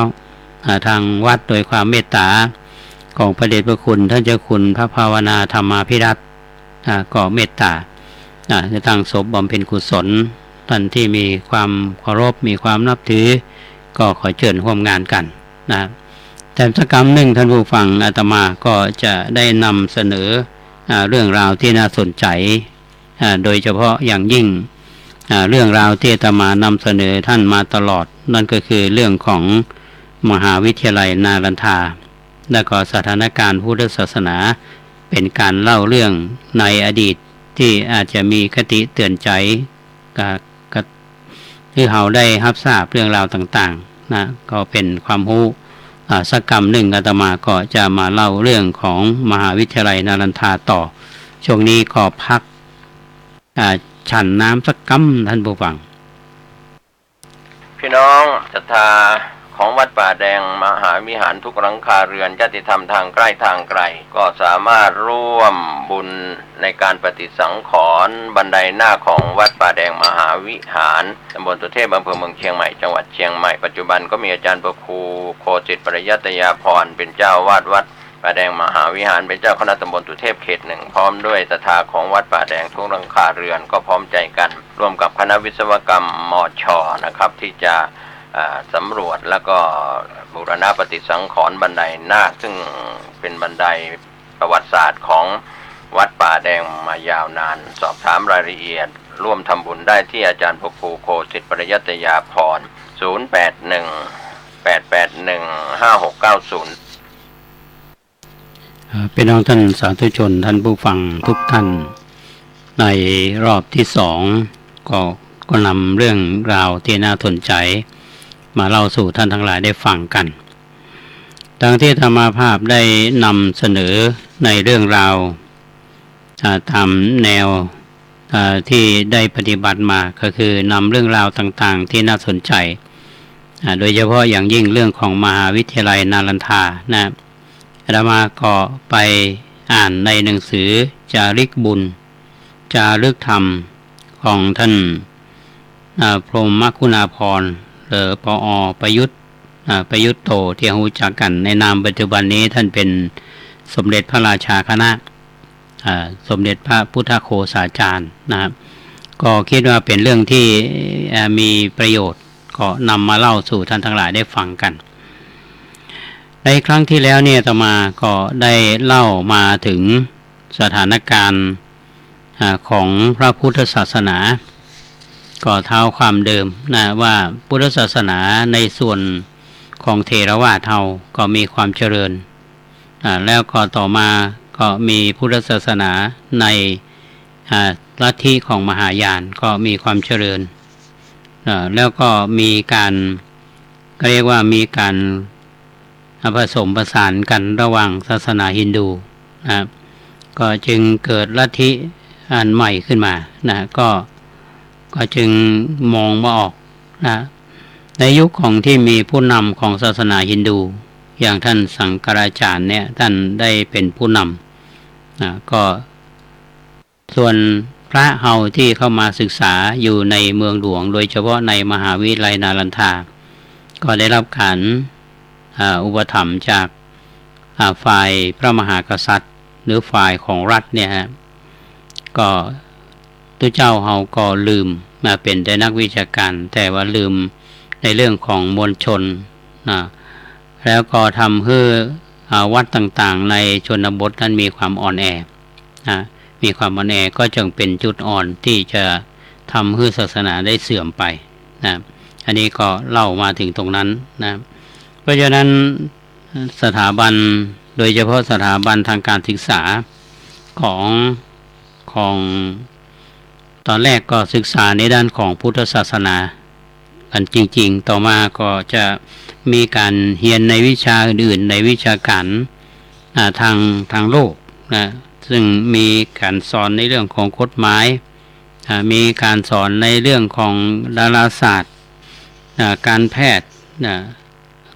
ทางวัดโดยความเมตตาของพระเดชพระคุณท่านเจ้าคุณพระภาวนาธรรมาภิรัตน์ก็เมตตาจะตั้งศพบำเพ็ญกุศลท่านที่มีความเคารพมีความนับถือก็ขอเชิญร่วมงานกันนะแต่กิจกรรมหนึ่งท่านผู้ฟังอาตมาก็จะได้นำเสนอเรื่องราวที่น่าสนใจโดยเฉพาะอย่างยิ่งเรื่องราวที่อาตมานำเสนอท่านมาตลอดนั่นก็คือเรื่องของมหาวิทยาลัยนารันทาและก็สถานการณ์พุทธศาสนาเป็นการเล่าเรื่องในอดีตที่อาจจะมีคติเตือนใจที่เราได้รับทราบเรื่องราวต่างๆนะก็เป็นความรู้สักกรรมหนึ่งอาตมาก็จะมาเล่าเรื่องของมหาวิทยาลัยนารันทาต่อช่วงนี้ขอพักฉันน้ำสักกำท่านผู้ฟัง
พี่น้องศรัทธาของวัดป่าแดงมหาวิหารทุกหลังคาเรือนญาติธรรมทางใกล้ทางไกลก็สามารถร่วมบุญในการปฏิสังขรณ์บันไดหน้าของวัดป่าแดงมหาวิหารตำบลสุเทพอำเภอเมืองเชียงใหม่จังหวัดเชียงใหม่ปัจจุบันก็มีอาจารย์ประครูโคสิทธิ์ปริยัตยาภรณ์เป็นเจ้าวาดวัดป่าแดงมหาวิหารเป็นเจ้าคณะตำบลสุเทพเขต 1พร้อมด้วยศรัทธาของวัดป่าแดงทุกหลังคาเรือนก็พร้อมใจกันร่วมกับคณะวิศวกรรมมช.นะครับที่จะสำรวจแล้วก็บูรณะปฏิสังขรณ์บันไดนาคซึ่งเป็นบันไดประวัติศาสตร์ของวัดป่าแดงมายาวนานสอบถามรายละเอียดร่วมทำบุญได้ที่อาจารย์พระครูโคสิทธิ์ปริยัตยาภรณ์0818815690
เป็นน้องท่านสาธุชนท่านผู้ฟังทุกท่านในรอบที่2ก็นำเรื่องราวที่น่าสนใจมาเล่าสู่ท่านทั้งหลายได้ฟังกันดังที่ธรรมาภาพได้นำเสนอในเรื่องราวตามแนวที่ได้ปฏิบัติมาก็คือนำเรื่องราวต่างๆที่น่าสนใจโดยเฉพาะอย่างยิ่งเรื่องของมหาวิทยาลัยนารันทานะอาตมาก็ไปอ่านในหนังสือจาริกบุญจารึกธรรมของท่านพรหมคุณาภรณ์หรือปอ.ประยุทธ์โตที่รู้จักกันในนามปัจจุบันนี้ท่านเป็นสมเด็จพระราชาคณะสมเด็จพระพุทธโฆษาจารย์นะครับก็คิดว่าเป็นเรื่องที่มีประโยชน์ก็นำมาเล่าสู่ท่านทั้งหลายได้ฟังกันในครั้งที่แล้วเนี่ยอาตมาก็ได้เล่ามาถึงสถานการณ์ของพระพุทธศาสนาก็เท้าความเดิมนะว่าพุทธศาสนาในส่วนของเถรวาทเฮาก็มีความเจริญแล้วก็ต่อมาก็มีพุทธศาสนาในลัทธิของมหายานก็มีความเจริญแล้วก็มีการก็เรียกว่ามีการผสมผสานกันระหว่างศาสนาฮินดูนะก็จึงเกิดลัทธิอันใหม่ขึ้นมานะก็จึงมองมาออกนะในยุคของที่มีผู้นำของศาสนาฮินดูอย่างท่านสังฆราจารย์เนี่ยท่านได้เป็นผู้นำนะก็ส่วนพระเฮาที่เข้ามาศึกษาอยู่ในเมืองหลวงโดยเฉพาะในมหาวิทยาลัยนารันทาก็ได้รับการอุปถัมภ์จากฝ่ายพระมหากษัตริย์หรือฝ่ายของรัฐเนี่ยก็ตัวเจ้าเฮาก็ลืมมาเป็นแต่นักวิชาการแต่ว่าลืมในเรื่องของมวลชนแล้วก็ทำให้วัดต่างๆในชนบทนั้นมีความอ่อนแอมีความอ่อนแอก็จึงเป็นจุดอ่อนที่จะทำให้ศาสนาได้เสื่อมไปนะ อันนี้ก็เล่ามาถึงตรงนั้นนะเพราะฉะนั้นสถาบันโดยเฉพาะสถาบันทางการศึกษาของตอนแรกก็ศึกษาในด้านของพุทธศาสนากันจริงๆต่อมาก็จะมีการเรียนในวิชาอื่นๆในวิชาการทางโลกนะซึ่งมีการสอนในเรื่องของกฎหมายมีการสอนในเรื่องของดาราศาสตร์การแพทย์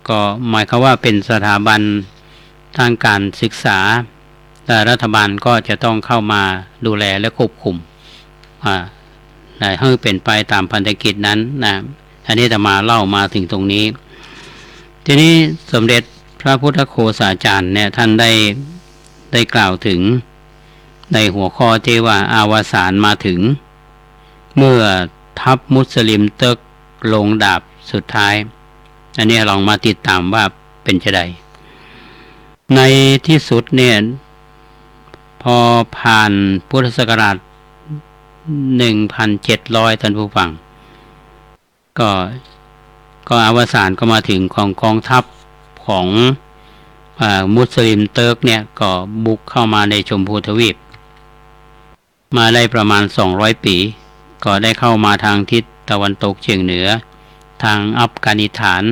ก็หมายความว่าเป็นสถาบันทางการศึกษาแต่รัฐบาลก็จะต้องเข้ามาดูแลและควบคุมให้เป็นไปตามพันธกิจนั้นนะอันนี้จะมาเล่ามาถึงตรงนี้ทีนี้สมเด็จพระพุทธโฆษาจารย์เนี่ยท่านได้กล่าวถึงในหัวข้อที่ว่าอาวสานมาถึงเมื่อทัพมุสลิมเติกลงดาบสุดท้ายอันนี้ลองมาติดตามว่าเป็นจะไดในที่สุดเนี่ยพอผ่านพุทธศักราช 1,700 ท่านผู้ฟังก็อวสานก็มาถึงของกองทัพของมุสลิมเติร์กเนี่ยก็บุกเข้ามาในชมพูทวีปมาได้ประมาณ200 ปีก็ได้เข้ามาทางทิศตะวันตกเฉียงเหนือทางอัฟกานิสถาน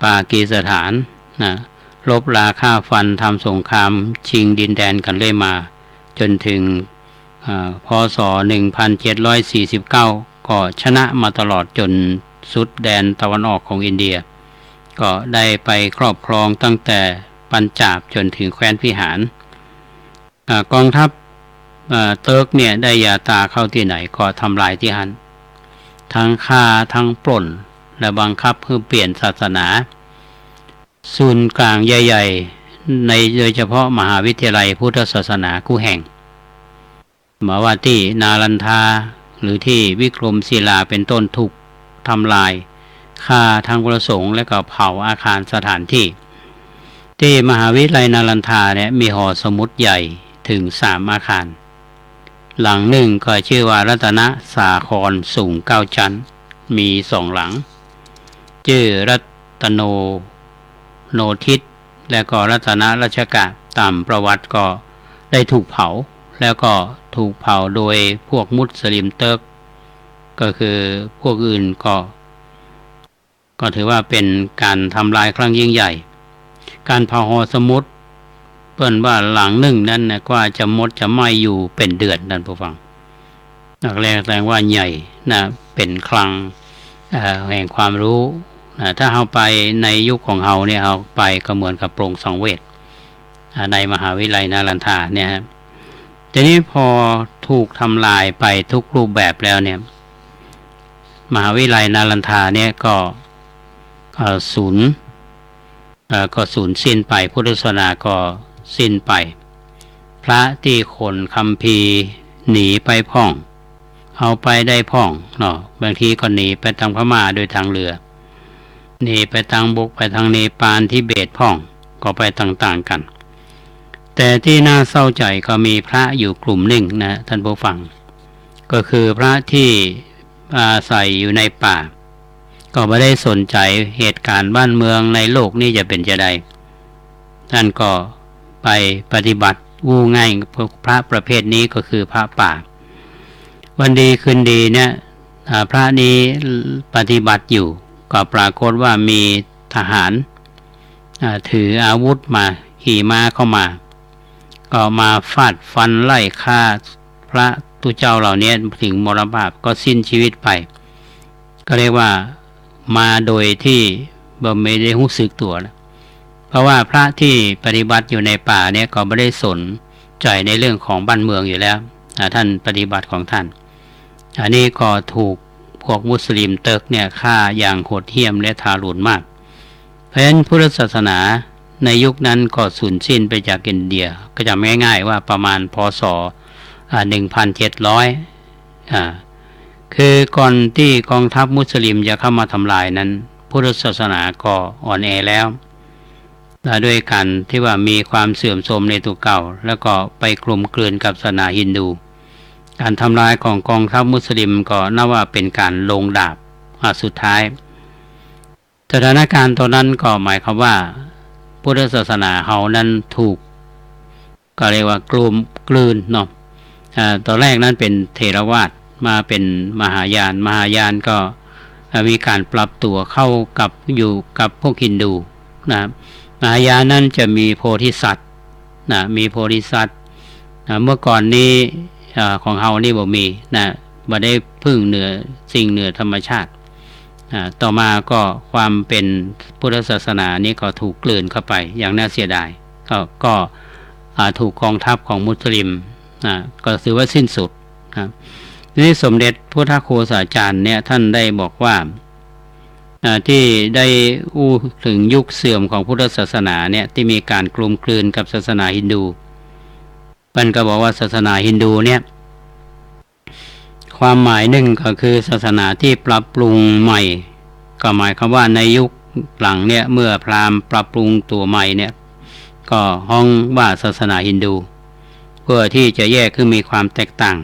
ปากีสถานลบราฆ่าฟันทำสงครามชิงดินแดนกันเรื่อยมาจนถึงพศ 1749 ก็ชนะมาตลอดจนสุดแดนตะวันออกของอินเดียก็ได้ไปครอบครองตั้งแต่ปัญจาบจนถึงแคว้นพิหารกองทัพเติร์กเนี่ยได้ยาตาเข้าที่ไหนก็ทำลายที่หันทั้งฆ่าทั้งปล้นและบังคับให้เปลี่ยนศาสนาศูนย์กลางใหญ่ๆในโดยเฉพาะมหาวิทยาลัยพุทธศาสนาคู่แห่งมาว่าที่นาลันทาหรือที่วิกรมศิลาเป็นต้นถูกทำลายฆ่าทางประสงค์และก็เผาอาคารสถานที่มหาวิทยาลัยนาลันทาเนี่ยมีหอสมุดใหญ่ถึง3 อาคารหลังหนึ่งก็ชื่อว่ารัตนสาครสูง9 ชั้นมี2 หลังชื่อรัตโนทิศและก็รัตนราชกะตามประวัติก็ได้ถูกเผาแล้วก็ถูกเผาโดยพวกมุสลิมเติร์กก็คือพวกอื่นก็ถือว่าเป็นการทำลายครั้งยิ่งใหญ่การเผาหอสมุดเปิ้นว่าหลังหนึ่งนั้นนะกว่าจะไหม้อยู่เป็นเดือนนั่นผู้ฟังนักแสดงว่าใหญ่นะเป็นคลังแห่งความรู้ถ้าเอาไปในยุคของเฮาเนี่ยเอาไปก็เหมือนกับโปร่งสังเวชในมหาวิทยาลัยนาลันทาเนี่ยฮะทีนี้พอถูกทำลายไปทุกรูปแบบแล้วเนี่ยมหาวิทยาลัยนาลันทาเนี่ยก็สูญสิ้นไปพุทธศาสนาก็สิ้นไปพระที่ขนคัมภีร์หนีไปพ่องเอาไปได้พ่องเนาะบางทีก็หนีไปทางพม่าโดยทางเรือหนีไปทางบกไปทางเนปาลทิเบตพ่องก็ไปต่างๆกันแต่ที่น่าเศร้าใจก็มีพระอยู่กลุ่มหนึ่งนะท่านผู้ฟังก็คือพระที่อาศัยอยู่ในป่าก็ไม่ได้สนใจเหตุการณ์บ้านเมืองในโลกนี้จะเป็นจะใดท่านก็ไปปฏิบัติง่ายพระประเภทนี้ก็คือพระป่าวันดีคืนดีเนี่ยพระนี้ปฏิบัติอยู่ก็ปรากฏว่ามีทหารถืออาวุธมาขี่ม้าเข้ามาก็มาฟาดฟันไล่ฆ่าพระตุเจ้าเหล่านี้ถึงมรณภาพก็สิ้นชีวิตไปก็เรียกว่ามาโดยที่ไม่ได้รู้สึกตัวนะเพราะว่าพระที่ปฏิบัติอยู่ในป่าเนี่ยก็ไม่ได้สนใจในเรื่องของบ้านเมืองอยู่แล้วท่านปฏิบัติของท่านอันนี้ก็ถูกพวกมุสลิมเติร์กเนี่ยฆ่าอย่างโหดเหี้ยมและทารุณมากเพราะฉะนั้นพุทธศาสนาในยุคนั้นก็สูญสิ้นไปจากอินเดียก็จำง่ายๆว่าประมาณพศ1,700คือก่อนที่กองทัพมุสลิมจะเข้ามาทำลายนั้นพุทธศาสนาก็อ่อนแอแล้วด้วยกันที่ว่ามีความเสื่อมโทรมในตัวเก่าแล้วก็ไปกลมกลืนกับศาสนาฮินดูการทำลายของกองทัพมุสลิมก็นับว่าเป็นการลงดาบ สุดท้ายสถานการณ์ตอนนั้นก็หมายความว่าพุทธศาสนาเฮานั้นถูกก็เรียกว่ากลืนเนาะตอนแรกนั้นเป็นเถรวาทมาเป็นมหายานก็มีการปรับตัวเข้ากับอยู่กับพวกฮินดูนะมหายานนั้นจะมีโพธิสัตว์นะมีโพธิสัตว์เมื่อก่อนนี้ของเฮานี่บ่มีนะบ่ได้พึ่งเหนือสิ่งเหนือธรรมชาติต่อมาก็ความเป็นพุทธศาสนานี้ก็ถูกกลืนเข้าไปอย่างน่าเสียดายก็ถูกกองทัพของมุสลิมก็ถือว่าสิ้นสุดครับนี่สมเด็จพุทธโฆษาจารย์เนี่ยท่านได้บอกว่าที่ได้อู้ถึงยุคเสื่อมของพุทธศาสนาเนี่ยที่มีการกลมกลืนกับศาสนาฮินดูมันก็บอกว่าศาสนาฮินดูเนี่ยความหมายหนึ่งก็คือศาสนาที่ปรับปรุงใหม่ก็หมายความว่าในยุคหลังเนี่ยเมื่อพราหมณ์ปรับปรุงตัวใหม่เนี่ยก็ห้องว่าศาสนาฮินดูเพื่อที่จะแยกขึ้นมีความแตกต่าง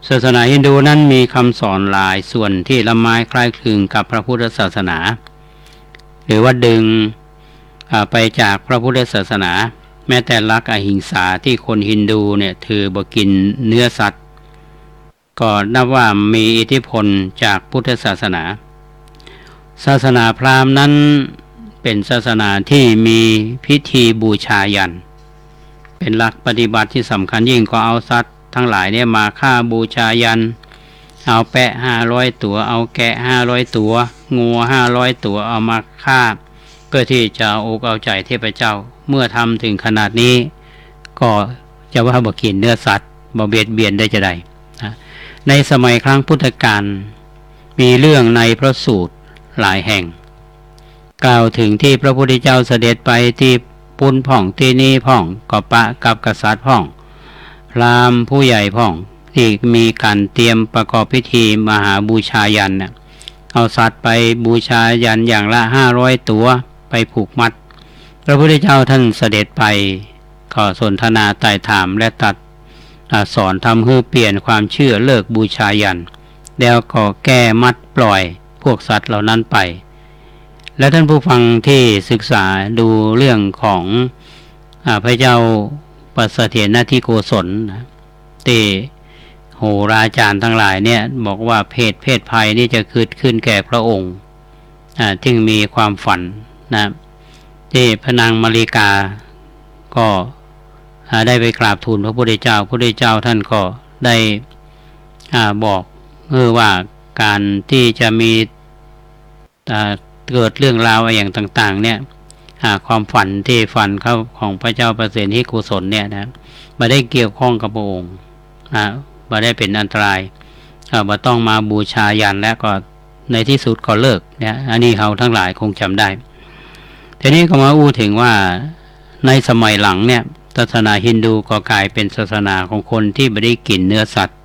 ศาสนาฮินดูนั้นมีคำสอนหลายส่วนที่ละไม้คล้ายคลึงกับพระพุทธศาสนาหรือว่าดึงไปจากพระพุทธศาสนาแม้แต่หลักอหิงสาที่คนฮินดูเนี่ยถือบ่กินเนื้อสัตว์ก็นับว่ามีอิทธิพลจากพุทธศาสนาศาสนาพราหมณ์นั้นเป็นศาสนาที่มีพิธีบูชายันเป็นหลักปฏิบัติที่สำคัญยิ่งก็เอาสัตว์ทั้งหลายเนี่ยมาฆ่าบูชายันเอาแปะ500ตัวเอาแกะ500ตัวงู500ตัวเอามาฆ่าเพื่อที่จะเอาอกเอาใจเทพเจ้าเมื่อทำถึงขนาดนี้ก็จะว่าบ่กินเนื้อสัตว์บ่เบียดเบียนได้จะได้ในสมัยครั้งพุทธกาลมีเรื่องในพระสูตรหลายแห่งกล่าวถึงที่พระพุทธเจ้าเสด็จไปที่ปุนพ่องที่นี่พ่องก็ปะกับกษัตริย์พ่องพราหมณ์ผู้ใหญ่พ่องที่มีการเตรียมประกอบพิธีมหาบูชายันเอาสัตว์ไปบูชายันอย่างละ500ตัวไปผูกมัดพระพุทธเจ้าท่านเสด็จไปก็สนทนาไต่ถามและตัดสอนทำให้เปลี่ยนความเชื่อเลิกบูชายันแล้วก็แก้มัดปล่อยพวกสัตว์เหล่านั้นไปและท่านผู้ฟังที่ศึกษาดูเรื่องของพระเจ้าปัสเถนทิโกศลที่โหราจารย์ทั้งหลายเนี่ยบอกว่าเพศภัยนี่จะเกิดขึ้นแก่พระองค์จึงมีความฝันนะที่พระนางมาริกาก็ได้ไปกราบทูลพระพุทธเจ้าพระพุทธเจ้าท่านก็ได้บอกว่าการที่จะมีเกิดเรื่องราวอย่างต่างๆเนี่ยความฝันที่ฝันเขาของพระเจ้าประเสริฐที่กุศลเนี่ยนะไม่ได้เกี่ยวข้องกับพระองค์ไม่ได้เป็นอันตรายไม่ต้องมาบูชายันแล้วก็ในที่สุดก็เลิกเนี่ยอันนี้เขาทั้งหลายคงจำได้ทีนี้ก็มาอู้ถึงว่าในสมัยหลังเนี่ยศาสนาฮินดูก็กลายเป็นศาสนาของคนที่ไม่ได้กินเนื้อสัตว์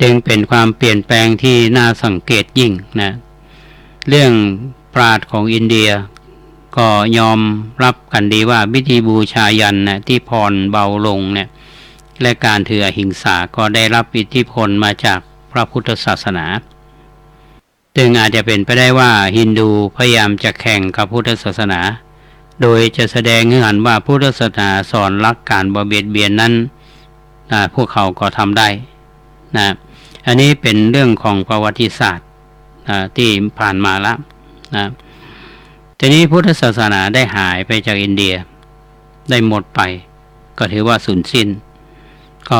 จึงเป็นความเปลี่ยนแปลงที่น่าสังเกตยิ่งนะเรื่องปราชญ์ของอินเดียก็ยอมรับกันดีว่าวิธีบูชายันนะที่ผ่อนเบาลงเนี่ยและการถืออหิงสาก็ได้รับอิทธิพลมาจากพระพุทธศาสนาจึงอาจจะเป็นไปได้ว่าฮินดูพยายามจะแข่งกับพุทธศาสนาโดยจะแสดงให้เห็นว่าพุทธศาสนาสอนรักการบ่เบียดเบียนนั้นพวกเขาก็ทำได้นะอันนี้เป็นเรื่องของประวัติศาสตร์ที่ผ่านมาแล้วนะทีนี้พุทธศาสนาได้หายไปจากอินเดียได้หมดไปก็ถือว่าสูญสิ้นก็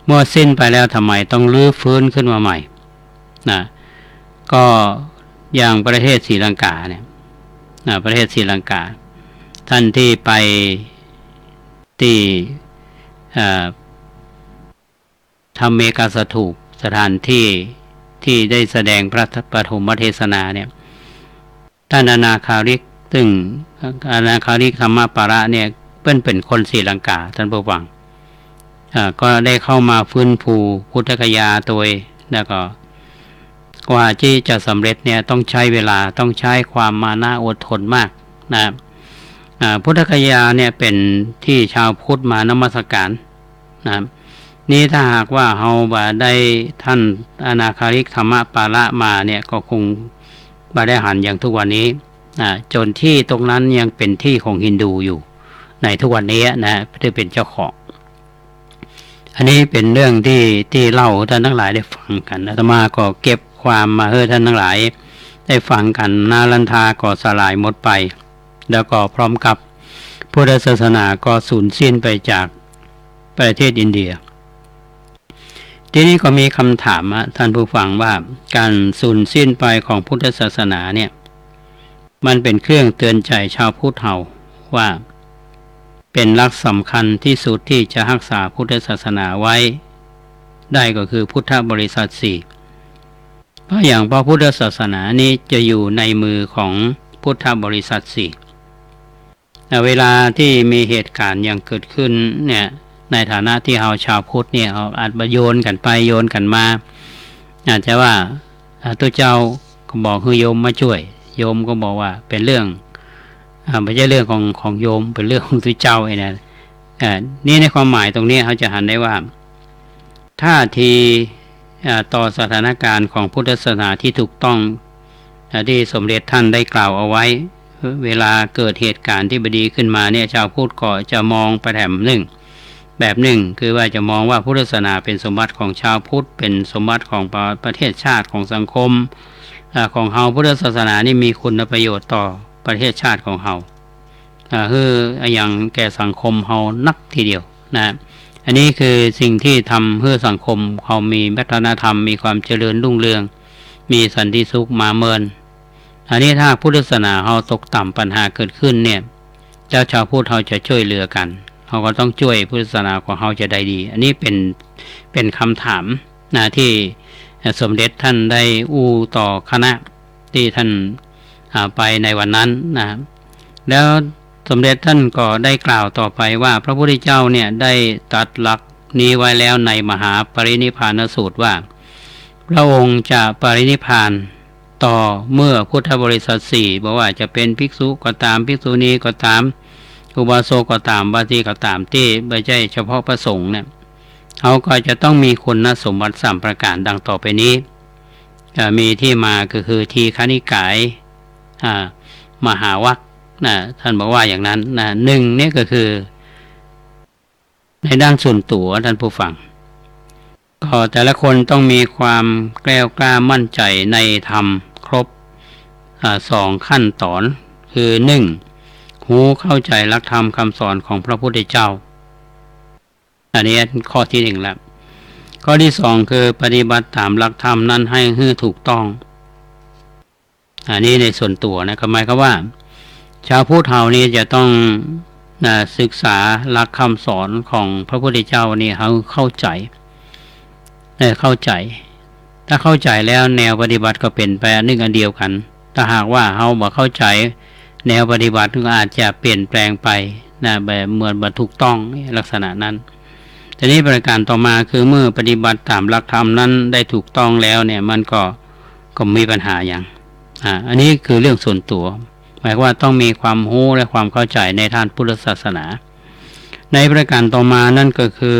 เมื่อสิ้นไปแล้วทำไมต้องรื้อฟื้นขึ้นมาใหม่นะก็อย่างประเทศศรีลังกาเนี่ยประเทศศรีลังกาท่านที่ไปที่ธรรมเมกาสถูปสถานที่ที่ได้แสดงพระปฐมเทศนาเนี่ยท่านอนาคาริกซึ่งอนาคาริกธรรมปาระเนี่ยเป็นคนศรีลังกาท่านผู้ฟังก็ได้เข้ามาฟื้นฟูพุทธคยาโดยแล้วก็กว่าที่จะสำเร็จเนี่ยต้องใช้เวลาต้องใช้ความมานะอดทนมากนะพุทธคยาเนี่ยเป็นที่ชาวพุทธมานมัสการนะ นี้ถ้าหากว่าเฮาบ่ได้ท่านอนาคาริกธรรมปาละมาเนี่ยก็คงบ่ได้หันอย่างทุกวันนี้จนที่ตรงนั้นยังเป็นที่ของฮินดูอยู่ในทุกวันนี้นะที่เป็นเจ้าของอันนี้เป็นเรื่องที่เล่าท่านทั้งหลายได้ฟังกันอาตมาก็เก็บความมาให้ท่านทั้งหลายได้ฟังกันนาลันทาก็สลายหมดไปแล้วก็พร้อมกับพุทธศาสนาก็สูญสิ้นไปจากประเทศอินเดียทีนี้ก็มีคำถามท่านผู้ฟังว่าการสูญสิ้นไปของพุทธศาสนาเนี่ยมันเป็นเครื่องเตือนใจชาวพุทธเฮาว่าเป็นหลักสำคัญที่สุดที่จะรักษาพุทธศาสนาไว้ได้ก็คือพุทธบริษัทสี่เพราะอย่างพระพุทธศาสนานี้จะอยู่ในมือของพุทธบริษัทสี่เวลาที่มีเหตุการณ์อย่างเกิดขึ้นเนี่ยในฐานะที่เราชาวพุทธเนี่ยเราอาจโยนกันไปโยนกันมาอาจจะว่าตัวเจ้าก็บอกคือโยมมาช่วยโยมก็บอกว่าเป็นเรื่องไม่ใช่เรื่องของโยมเป็นเรื่องของตัวเจ้าไอ้นั่นนี่ในความหมายตรงนี้เขาจะหันได้ว่าท่าทีต่อสถานการณ์ของพุทธศาสนาที่ถูกต้องที่สมเด็จท่านได้กล่าวเอาไว้เวลาเกิดเหตุการณ์ที่บดีขึ้นมาเนี่ยชาวพุทธก็จะมองไปแบบหนึ่งคือว่าจะมองว่าพุทธศาสนาเป็นสมบัติของชาวพุทธเป็นสมบัติของประเทศชาติของสังคมของเฮาพุทธศาสนานี่มีคุณประโยชน์ต่อประเทศชาติของเฮาคืออย่างแก่สังคมเฮานักทีเดียวนะอันนี้คือสิ่งที่ทำเพื่อสังคมเขามีวัฒนธรรมมีความเจริญรุ่งเรืองมีสันติสุขมาเมินอันนี้ถ้าพุทธศาสนาเฮาตกต่ำปัญหาเกิดขึ้นเนี่ยเจ้าชาวพุทธเฮาจะช่วยเหลือกันเขาก็ต้องช่วยพุทธศาสนาของเขาจะได้ดีอันนี้เป็นคำถามนะที่สมเด็จท่านได้อู้ต่อคณะที่ท่านไปในวันนั้นนะแล้วสมเด็จท่านก็ได้กล่าวต่อไปว่าพระพุทธเจ้าเนี่ยได้ตรัสหลักนี้ไว้แล้วในมหาปรินิพพานสูตรว่าพระองค์จะปรินิพพานต่อเมื่อพุทธบริษัทสี่บอกว่าจะเป็นภิกษุก็ตามภิกษุณีก็ตามอุบาสกก็ตามบาตีก็ตามที่ไม่ใช่เฉพาะพระสงฆ์เนี่ยเขาก็จะต้องมีคุณสมบัติ3ประการดังต่อไปนี้มีที่มาก็คือทีฆนิกายมหาวรรคท่านบอกว่าอย่างนั้นหนึ่งนี่ก็คือในด้านส่วนตัวท่านผู้ฟังก็แต่ละคนต้องมีความแกล้วกล้ามั่นใจในธรรมครบ2ขั้นตอนคือ1หูเข้าใจหลักธรรมคำสอนของพระพุทธเจ้าอันนี้ข้อที่1แล้วข้อที่2คือปฏิบัติตามหลักธรรมนั้นให้ถูกต้องอันนี้ในส่วนตัวนะหมายความว่าชาวพุทธเฮานี่จะต้องศึกษาหลักคำสอนของพระพุทธเจ้านี่เขาเข้าใจถ้าเข้าใจแล้วแนวปฏิบัติก็เป็นไปอันเดียวกันถ้าหากว่าเฮาบ่เข้าใจแนวปฏิบัติก็อาจจะเปลี่ยนแปลงไปแบบเหมือนบ่ถูกต้องลักษณะนั้นทีนี้ประการต่อมาคือเมื่อปฏิบัติตามหลักธรรมนั้นได้ถูกต้องแล้วเนี่ยมันก็มีปัญหาอย่างอันนี้คือเรื่องส่วนตัวหมายว่าต้องมีความรู้และความเข้าใจในทางพุทธศาสนาในประการต่อมานั่นก็คือ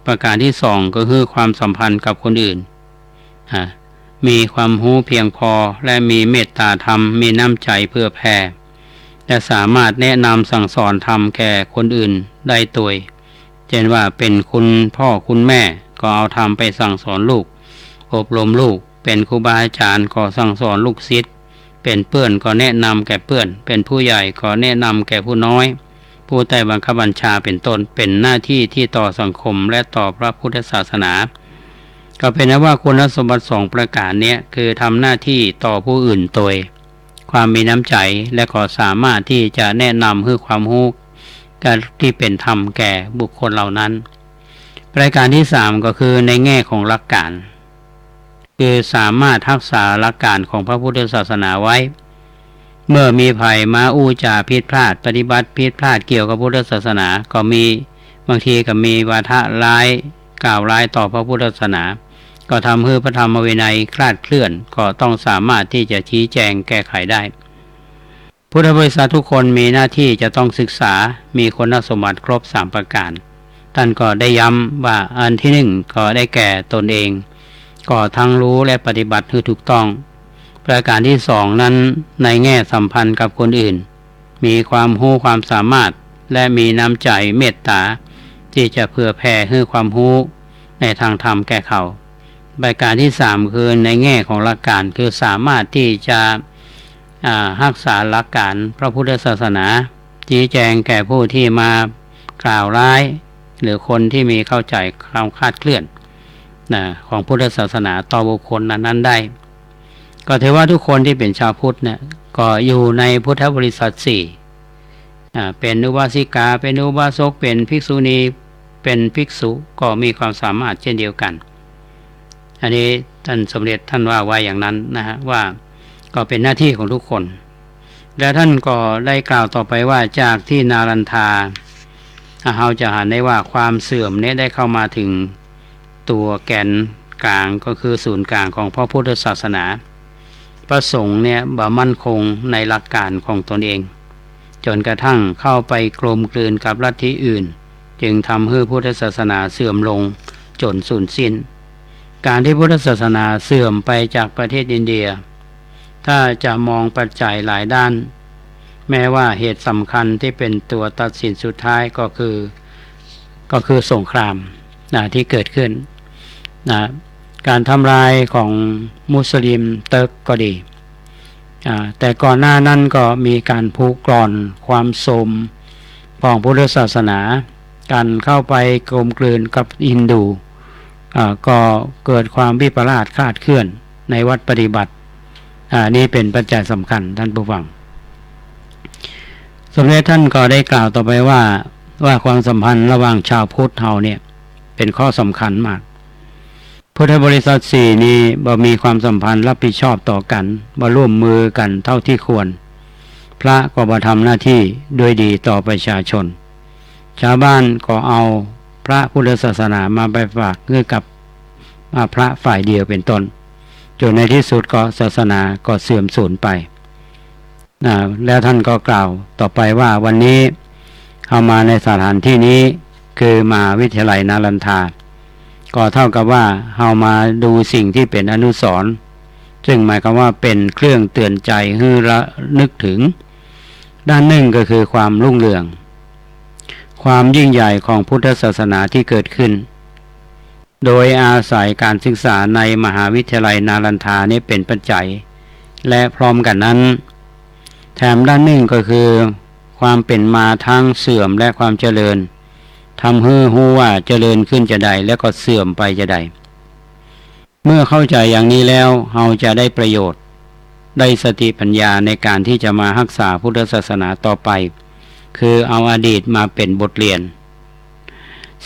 ประการที่2ก็คือความสัมพันธ์กับคนอื่นมีความรู้เพียงพอและมีเมตตาธรรมมีน้ำใจเพื่อแผ่และสามารถแนะนำสั่งสอนธรรมแก่คนอื่นได้ตัวเช่นว่าเป็นคุณพ่อคุณแม่ก็เอาธรรมไปสั่งสอนลูกอบรมลูกเป็นครูบาอาจารย์ก็สั่งสอนลูกศิษย์เป็นเพื่อนก็แนะนำแก่เพื่อนเป็นผู้ใหญ่ก็แนะนำแก่ผู้น้อยผู้ใต้บังคับบัญชาเป็นต้นเป็นหน้าที่ที่ต่อสังคมและต่อพระพุทธศาสนาก็เป็นว่าคุณสมบัติ2ประการนี้คือทำหน้าที่ต่อผู้อื่นโดยความมีน้ำใจและก็สามารถที่จะแนะนำให้ความรู้การที่เป็นธรรมแก่บุคคลเหล่านั้นประการที่3ก็คือในแง่ของหลักการคือสามารถรักษาหลักการของพระพุทธศาสนาไว้เมื่อมีภัยมาอู้จาผิดพลาดปฏิบัติผิดพลาดเกี่ยวกับพุทธศาสนาก็มีบางทีก็มีวาทะร้ายกล่าวร้ายต่อพระพุทธศาสนาก็ทำให้พระธรรมวินัยคลาดเคลื่อนก็ต้องสามารถที่จะชี้แจงแก้ไขได้พุทธบริษัททุกคนมีหน้าที่จะต้องศึกษามีคุณสมบัติครบ3ประการ ท่านก็ได้ย้ำว่าอันที่หนึ่งก็ได้แก่ตนเองก็ทั้งรู้และปฏิบัติให้ถูกต้องประการที่สองนั้นในแง่สัมพันธ์กับคนอื่นมีความรู้ความสามารถและมีน้ำใจเมตตาที่จะเผื่อแผ่ให้ความรู้ในทางธรรมแก่เขาประการที่สามคือในแง่ของหลักการคือสามารถที่จะรักษาหลักการพระพุทธศาสนาชี้แจงแก่ผู้ที่มากล่าวร้ายหรือคนที่มีเข้าใจความคลาดเคลื่อนของพุทธศาสนาต่อบุคคลนั้นได้ก็ถือว่าทุกคนที่เป็นชาวพุทธเนี่ยก็อยู่ในพุทธบริษัทสี่เป็นอุบาสิกาเป็นอุบาสกเป็นภิกษุณีเป็นภิกษุก็มีความสามารถเช่นเดียวกันอันนี้ท่านสมเด็จท่านว่าไว้อย่างนั้นนะฮะว่าก็เป็นหน้าที่ของทุกคนและท่านก็ได้กล่าวต่อไปว่าจากที่นารันทาเราจะเห็นได้ว่าความเสื่อมนี้ได้เข้ามาถึงตัวแกนกลางก็คือศูนย์กลางของพระพุทธศาสนาประสงค์เนี่ยบ่มั่นคงในหลักการของตนเองจนกระทั่งเข้าไปกลมกลืนกับลัทธิอื่นจึงทำให้พุทธศาสนาเสื่อมลงจนสูญสิ้นการที่พุทธศาสนาเสื่อมไปจากประเทศอินเดียถ้าจะมองปัจจัยหลายด้านแม้ว่าเหตุสำคัญที่เป็นตัวตัดสินสุดท้ายก็คือสงครามที่เกิดขึ้นการทำลายของมุสลิมเติร์กก็ดีแต่ก่อนหน้านั้นก็มีการผูกกร่อนความโทรมของพุทธศาสนาการเข้าไปกลมกลืนกับฮินดูก็เกิดความวิปลาสคลาดเคลื่อนในวัดปฏิบัตินี่เป็นปัจจัยสำคัญท่านผู้ฟังสมเด็จท่านก็ได้กล่าวต่อไปว่าความสัมพันธ์ระหว่างชาวพุทธเราเนี่ยเป็นข้อสำคัญมากพุทธบริษัทสี่นี้บ่มีความสัมพันธ์รับผิดชอบต่อกันบ่ร่วมมือกันเท่าที่ควรพระก็บ่ทำหน้าที่ด้วยดีต่อประชาชนชาวบ้านก็เอาพระพุทธศาสนามาไปฝากเงื่อกับพระฝ่ายเดียวเป็นต้นจนในที่สุดก็ศาสนาก็เสื่อมสูญไปแล้วท่านก็กล่าวต่อไปว่าวันนี้เอามาในสถานที่นี้คือมหาวิทยาลัยนารันทาก็เท่ากับว่าเอามาดูสิ่งที่เป็นอนุสรณ์ซึ่งหมายความว่าเป็นเครื่องเตือนใจให้ระนึกถึงด้านหนึ่งก็คือความรุ่งเรืองความยิ่งใหญ่ของพุทธศาสนาที่เกิดขึ้นโดยอาศัยการศึกษาในมหาวิทยาลัยนารันทานี้เป็นปัจจัยและพร้อมกันนั้นแถมด้านหนึ่งก็คือความเป็นมาทั้งเสื่อมและความเจริญทำให้รู้ว่าเจริญขึ้นจะใดแล้วก็เสื่อมไปจะใดเมื่อเข้าใจอย่างนี้แล้วเราจะได้ประโยชน์ได้สติปัญญาในการที่จะมารักษาพุทธศาสนาต่อไปคือเอาอดีตมาเป็นบทเรียน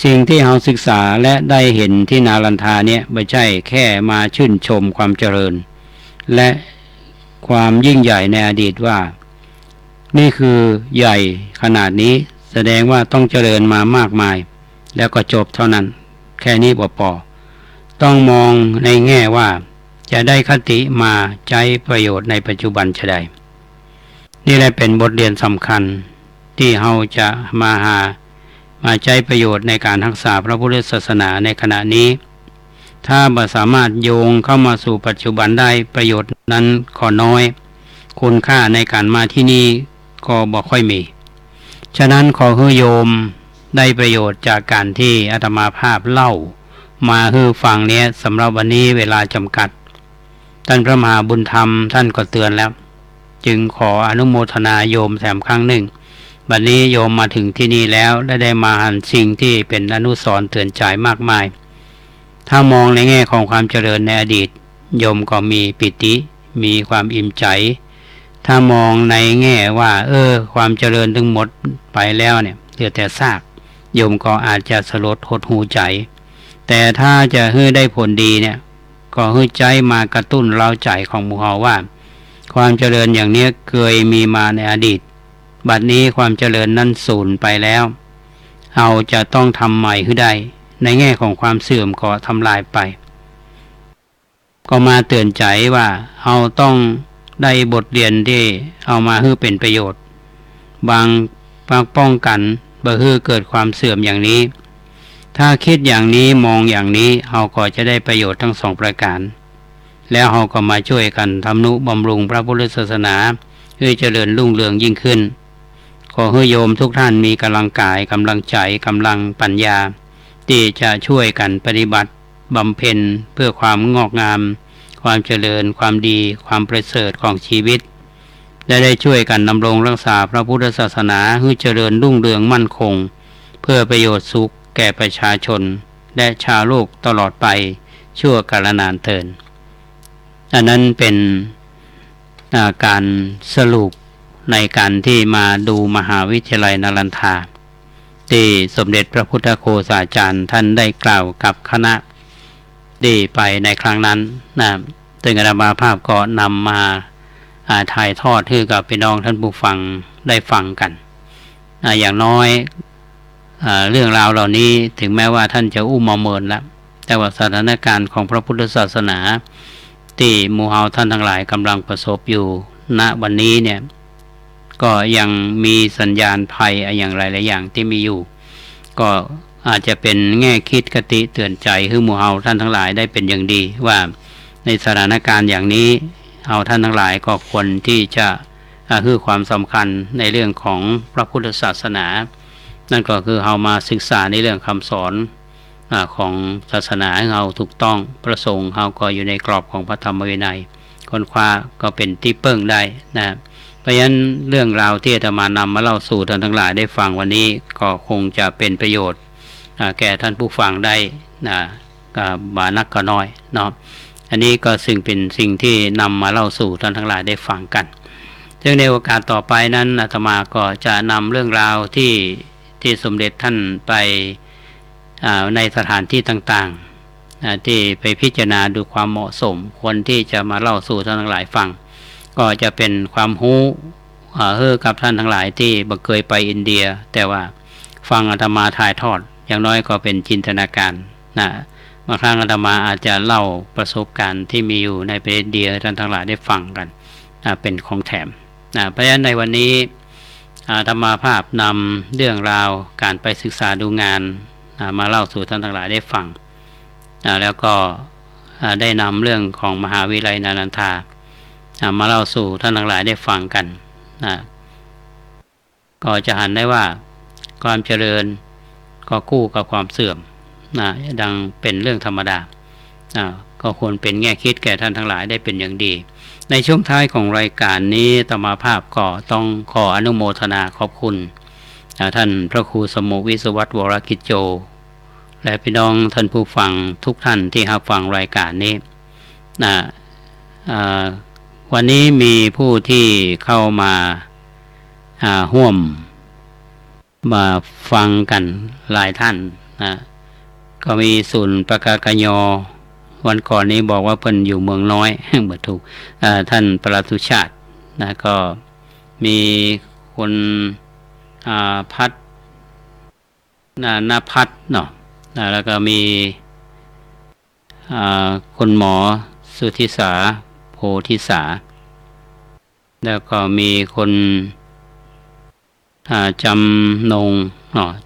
สิ่งที่เราศึกษาและได้เห็นที่นารันทาเนี่ยไม่ใช่แค่มาชื่นชมความเจริญและความยิ่งใหญ่ในอดีตว่านี่คือใหญ่ขนาดนี้แสดงว่าต้องเจริญมามากมายแล้วก็จบเท่านั้นแค่นี้พอต้องมองในแง่ว่าจะได้คติมาใช้ประโยชน์ในปัจจุบันจะได้นี่แหละเป็นบทเรียนสำคัญที่เราจะมาใช้ประโยชน์ในการรักษาพระพุทธศาสนาในขณะนี้ถ้าบ่สามารถโยงเข้ามาสู่ปัจจุบันได้ประโยชน์นั้นขอน้อยคุณค่าในการมาที่นี่ก็บ่ค่อยมีฉะนั้นขอให้โยมได้ประโยชน์จากการที่อาตมาภาพเล่ามาให้ฟังเนี้ยสำหรับวันนี้เวลาจำกัดท่านพระมหาบุญธรรมท่านก็เตือนแล้วจึงขออนุโมทนาโยมแถมครั้งหนึ่งบัดนี้โยมมาถึงที่นี่แล้วและได้มาหันสิ่งที่เป็นอนุสรณ์เตือนใจมากมายถ้ามองในแง่ของความเจริญในอดีตโยมก็มีปิติมีความอิ่มใจถ้ามองในแง่ว่าความเจริญทั้งหมดไปแล้วเนี่ยเหลือแต่ซากโยมก็อาจจะสลดหดหูใจแต่ถ้าจะให้ได้ผลดีเนี่ยก็ให้ใจมากระตุ้นเร้าใจของหมู่เฮาว่าความเจริญอย่างนี้เคยมีมาในอดีตบัดนี้ความเจริญนั้นสูญไปแล้วเราจะต้องทำใหม่ให้ได้ในแง่ของความเสื่อมก็ทำลายไปก็มาเตือนใจว่าเราต้องได้บทเรียนที่เอามาให้เป็นประโยชน์บางป้องกันบ่ให้เกิดความเสื่อมอย่างนี้ ถ้าคิดอย่างนี้มองอย่างนี้เราก็จะได้ประโยชน์ทั้งสองประการแล้วเราก็มาช่วยกันทำนุบำรุงพระพุทธศาสนาให้เจริญรุ่งเรืองยิ่งขึ้นขอให้โยมทุกท่านมีกำลังกายกำลังใจกำลังปัญญาที่จะช่วยกันปฏิบัติบำเพ็ญเพื่อความงอกงามความเจริญความดีความประเสริฐของชีวิตและได้ช่วยกันดำรงรักษาพระพุทธศาสนาให้เจริญรุ่งเรืองมั่นคงเพื่อประโยชน์สุขแก่ประชาชนและชาวโลกตลอดไปชั่วกาลนานเทินอันนั้นเป็นการสรุปในการที่มาดูมหาวิทยาลัยนรันทาที่สมเด็จพระพุทธโฆษาจารย์ท่านได้กล่าวกับคณะได้ไปในครั้งนั้นซึ่งอาตมาภาพก็นำมาถ่ายทอดให้กับพี่น้องท่านผู้ฟังได้ฟังกันอย่างน้อยเรื่องราวเหล่านี้ถึงแม้ว่าท่านจะอุ้มมาเมินแล้วแต่ว่าสถานการณ์ของพระพุทธศาสนาที่หมู่เฮาท่านทั้งหลายกำลังประสบอยู่ณวันนี้เนี่ยก็ยังมีสัญญาณภัยอย่างหลายๆอย่างที่มีอยู่ก็อาจจะเป็นแง่คิดคติเตือนใจให้หมู่เฮาท่านทั้งหลายได้เป็นอย่างดีว่าในสถานการณ์อย่างนี้เฮาท่านทั้งหลายก็ควรที่จะให้ความสำคัญในเรื่องของพระพุทธศาสนานั่นก็คือเฮามาศึกษาในเรื่องคำสอนของศาสนาของเราถูกต้องประสงค์เราก็อยู่ในกรอบของพระธรรมวินัยค้นคว้าก็เป็นที่เปิ้งได้นะเพราะฉะนั้นเรื่องราวที่อาตมานำมาเล่าสู่ท่านทั้งหลายได้ฟังวันนี้ก็คงจะเป็นประโยชน์แก่ท่านผู้ฟังได้บานักก็น้อยเนาะอันนี้ก็ซึ่งเป็นสิ่งที่นำมาเล่าสู่ท่านทั้งหลายได้ฟังกันซึ่งในโอกาสต่อไปนั้นอาตมาก็จะนำเรื่องราวที่สมเด็จท่านไปในสถานที่ต่างๆที่ไปพิจารณาดูความเหมาะสมควรที่จะมาเล่าสู่ท่านทั้งหลายฟังก็จะเป็นความรู้กับท่านทั้งหลายที่บ่เคยไปอินเดียแต่ว่าฟังอาตมาถ่ายทอดอย่างน้อยก็เป็นจินตนาการบางครั้งอาตมาอาจจะเล่าประสบการณ์ที่มีอยู่ในประเทศอินเดียท่านทั้งหลายได้ฟังกันเป็นของแถมเพราะฉะนั้นในวันนี้อาตมาภาพนำเรื่องราวการไปศึกษาดูงานมาเล่าสู่ท่านทั้งหลายได้ฟังแล้วก็ได้นำเรื่องของมหาวิทยาลัยนารันทามาเล่าสู่ท่านทั้งหลายได้ฟังกันก็จะหันได้ว่าความเจริญก็คู่กับความเสื่อมดังเป็นเรื่องธรรมดาก็ควรเป็นแง่คิดแก่ท่านทั้งหลายได้เป็นอย่างดีในช่วงท้ายของรายการนี้อาตมาภาพก็ต้องขออนุโมทนาขอบคุณท่านพระครูสมุวิศวัตวรกิจโจและพี่น้องท่านผู้ฟังทุกท่านที่รับฟังรายการนี้วันนี้มีผู้ที่เข้ามาร่วมมาฟังกันหลายท่านก็มีศูนย์ประกากยวันก่อนนี้บอกว่าเพิ่นอยู่เมืองน้อย เหมือนถูกท่านปราตุชาติก็มีคนพัดณพัฒเนาะแล้วก็มีคุณหมอสุทธิสาโพธิสาแล้วก็มีคนจำนง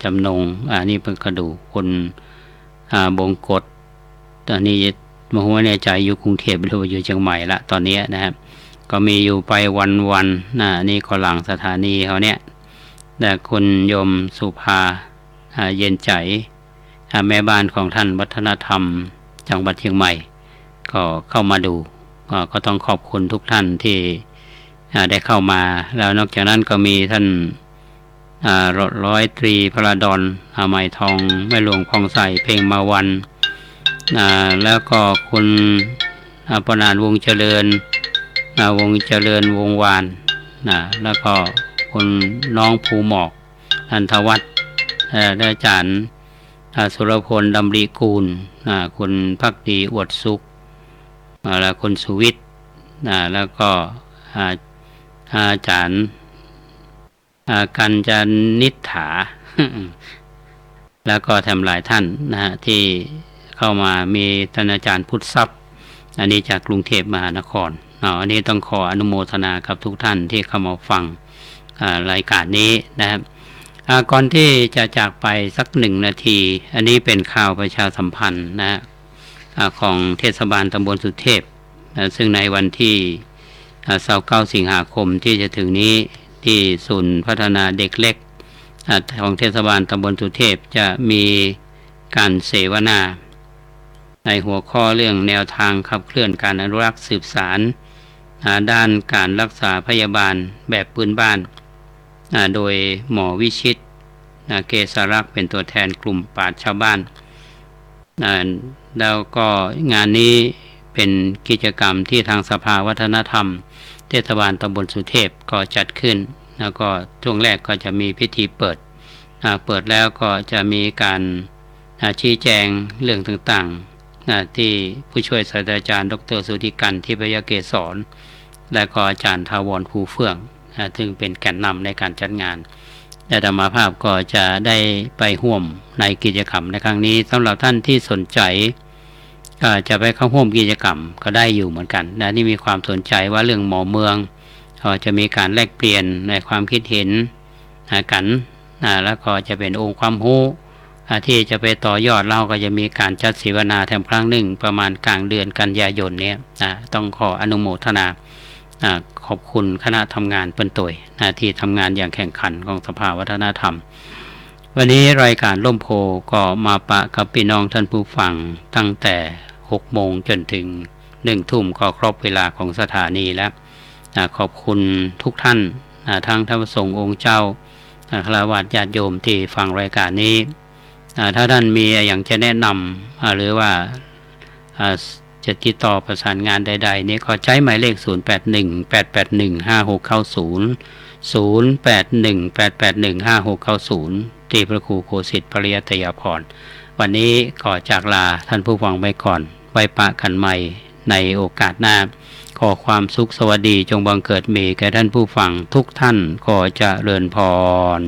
จำนงนี่เป็นกระดูกคนบงกฎตอนนี้มหัวในใจอยู่กรุงเทพหรือว่าอยู่เชียงใหม่ละตอนนี้นะครับก็มีอยู่ไปวันนี่ก็หลังสถานีเขาเนี่ยแต่คุณโยมสุภาเย็นใจแม่บ้านของท่านวัฒนธรรมจังหวัดเชียงใหม่ก็เข้ามาดูก็ต้องขอบคุณทุกท่านที่ได้เข้ามาแล้วนอกจากนั้นก็มีท่านร้อยตรีพระดอนไม้ทองแม่หลวงพองใสเพลงมาวันแล้วก็คุณปนานวงเจริญวงวานแล้วก็คุณน้องภูหมอกนันทวัฒน์อาจารย์สุรพลดำริกูลคุณภักดีอวดสุขแล้วคุณสุวิทย์แล้วก็อาจารย์กัญจนิษฐา แล้วก็แถมหลายท่านที่เข้ามามีท่านอาจารย์พุทธทรัพย์อันนี้จากกรุงเทพมหานครอันนี้ต้องขออนุโมทนากับทุกท่านที่เข้ามาฟังรายการนี้นะครับ ก่อนที่จะจากไปสัก1 นาทีอันนี้เป็นข่าวประชาสัมพันธ์นะของเทศบาลตำบลสุเทพซึ่งในวันที่29 สิงหาคมที่จะถึงนี้ที่ศูนย์พัฒนาเด็กเล็กของเทศบาลตำบลสุเทพจะมีการเสวนาในหัวข้อเรื่องแนวทางขับเคลื่อนการอนุรักษ์สืบสานด้านการรักษาพยาบาลแบบพื้นบ้านโดยหมอวิชิตเกษรักษ์เป็นตัวแทนกลุ่มปราชญ์ชาวบ้านแล้วก็งานนี้เป็นกิจกรรมที่ทางสภาวัฒนธรรมเทศบาลตำบลสุเทพก็จัดขึ้นแล้วก็ช่วงแรกก็จะมีพิธีเปิดแล้วก็จะมีการชี้แจงเรื่องต่างๆที่ผู้ช่วยศาสตราจารย์ดร.สุธิกันทิพยเกษรและก็อาจารย์ทาวรภูเฟื่องซึ่งเป็นแกนนำในการจัดงานอาตมาภาพก็จะได้ไปร่วมในกิจกรรมในครั้งนี้สำหรับท่านที่สนใจก็จะไปเข้าร่วมกิจกรรมก็ได้อยู่เหมือนกันนี่มีความสนใจว่าเรื่องหมอเมืองจะมีการแลกเปลี่ยนในความคิดเห็นกันแล้วก็จะเป็นองค์ความรู้ที่จะไปต่อยอดเราก็จะมีการจัดเสวนาแถมครั้งหนึ่งประมาณกลางเดือนกันยายนนี้ต้องขออนุโมทนาขอบคุณคณะทำงานเปิ้นตุยที่ทำงานอย่างแข่งขันของสภาวัฒนธรรมวันนี้รายการร่มโพก็มาปะกับพี่น้องท่านผู้ฟังตั้งแต่6 โมงจนถึง1 ทุ่มก็ครบเวลาของสถานีแล้วขอบคุณทุกท่านทั้งท่านพระสงฆ์องค์เจ้าคฤหัสถ์ญาติโยมที่ฟังรายการนี้ถ้าท่านมีอย่างจะแนะนำหรือว่าจะติดต่อประสานงานใดๆนี้ขอใช้หมายเลข0818815690 0818815690ที่พระครูโคสิทธิ์ปริยัตยาภรณ์วันนี้ขอจากลาท่านผู้ฟังไปก่อนไว้ปะกันใหม่ในโอกาสหน้าขอความสุขสวัสดีจงบังเกิดมีแก่ท่านผู้ฟังทุกท่านขอเจริญพร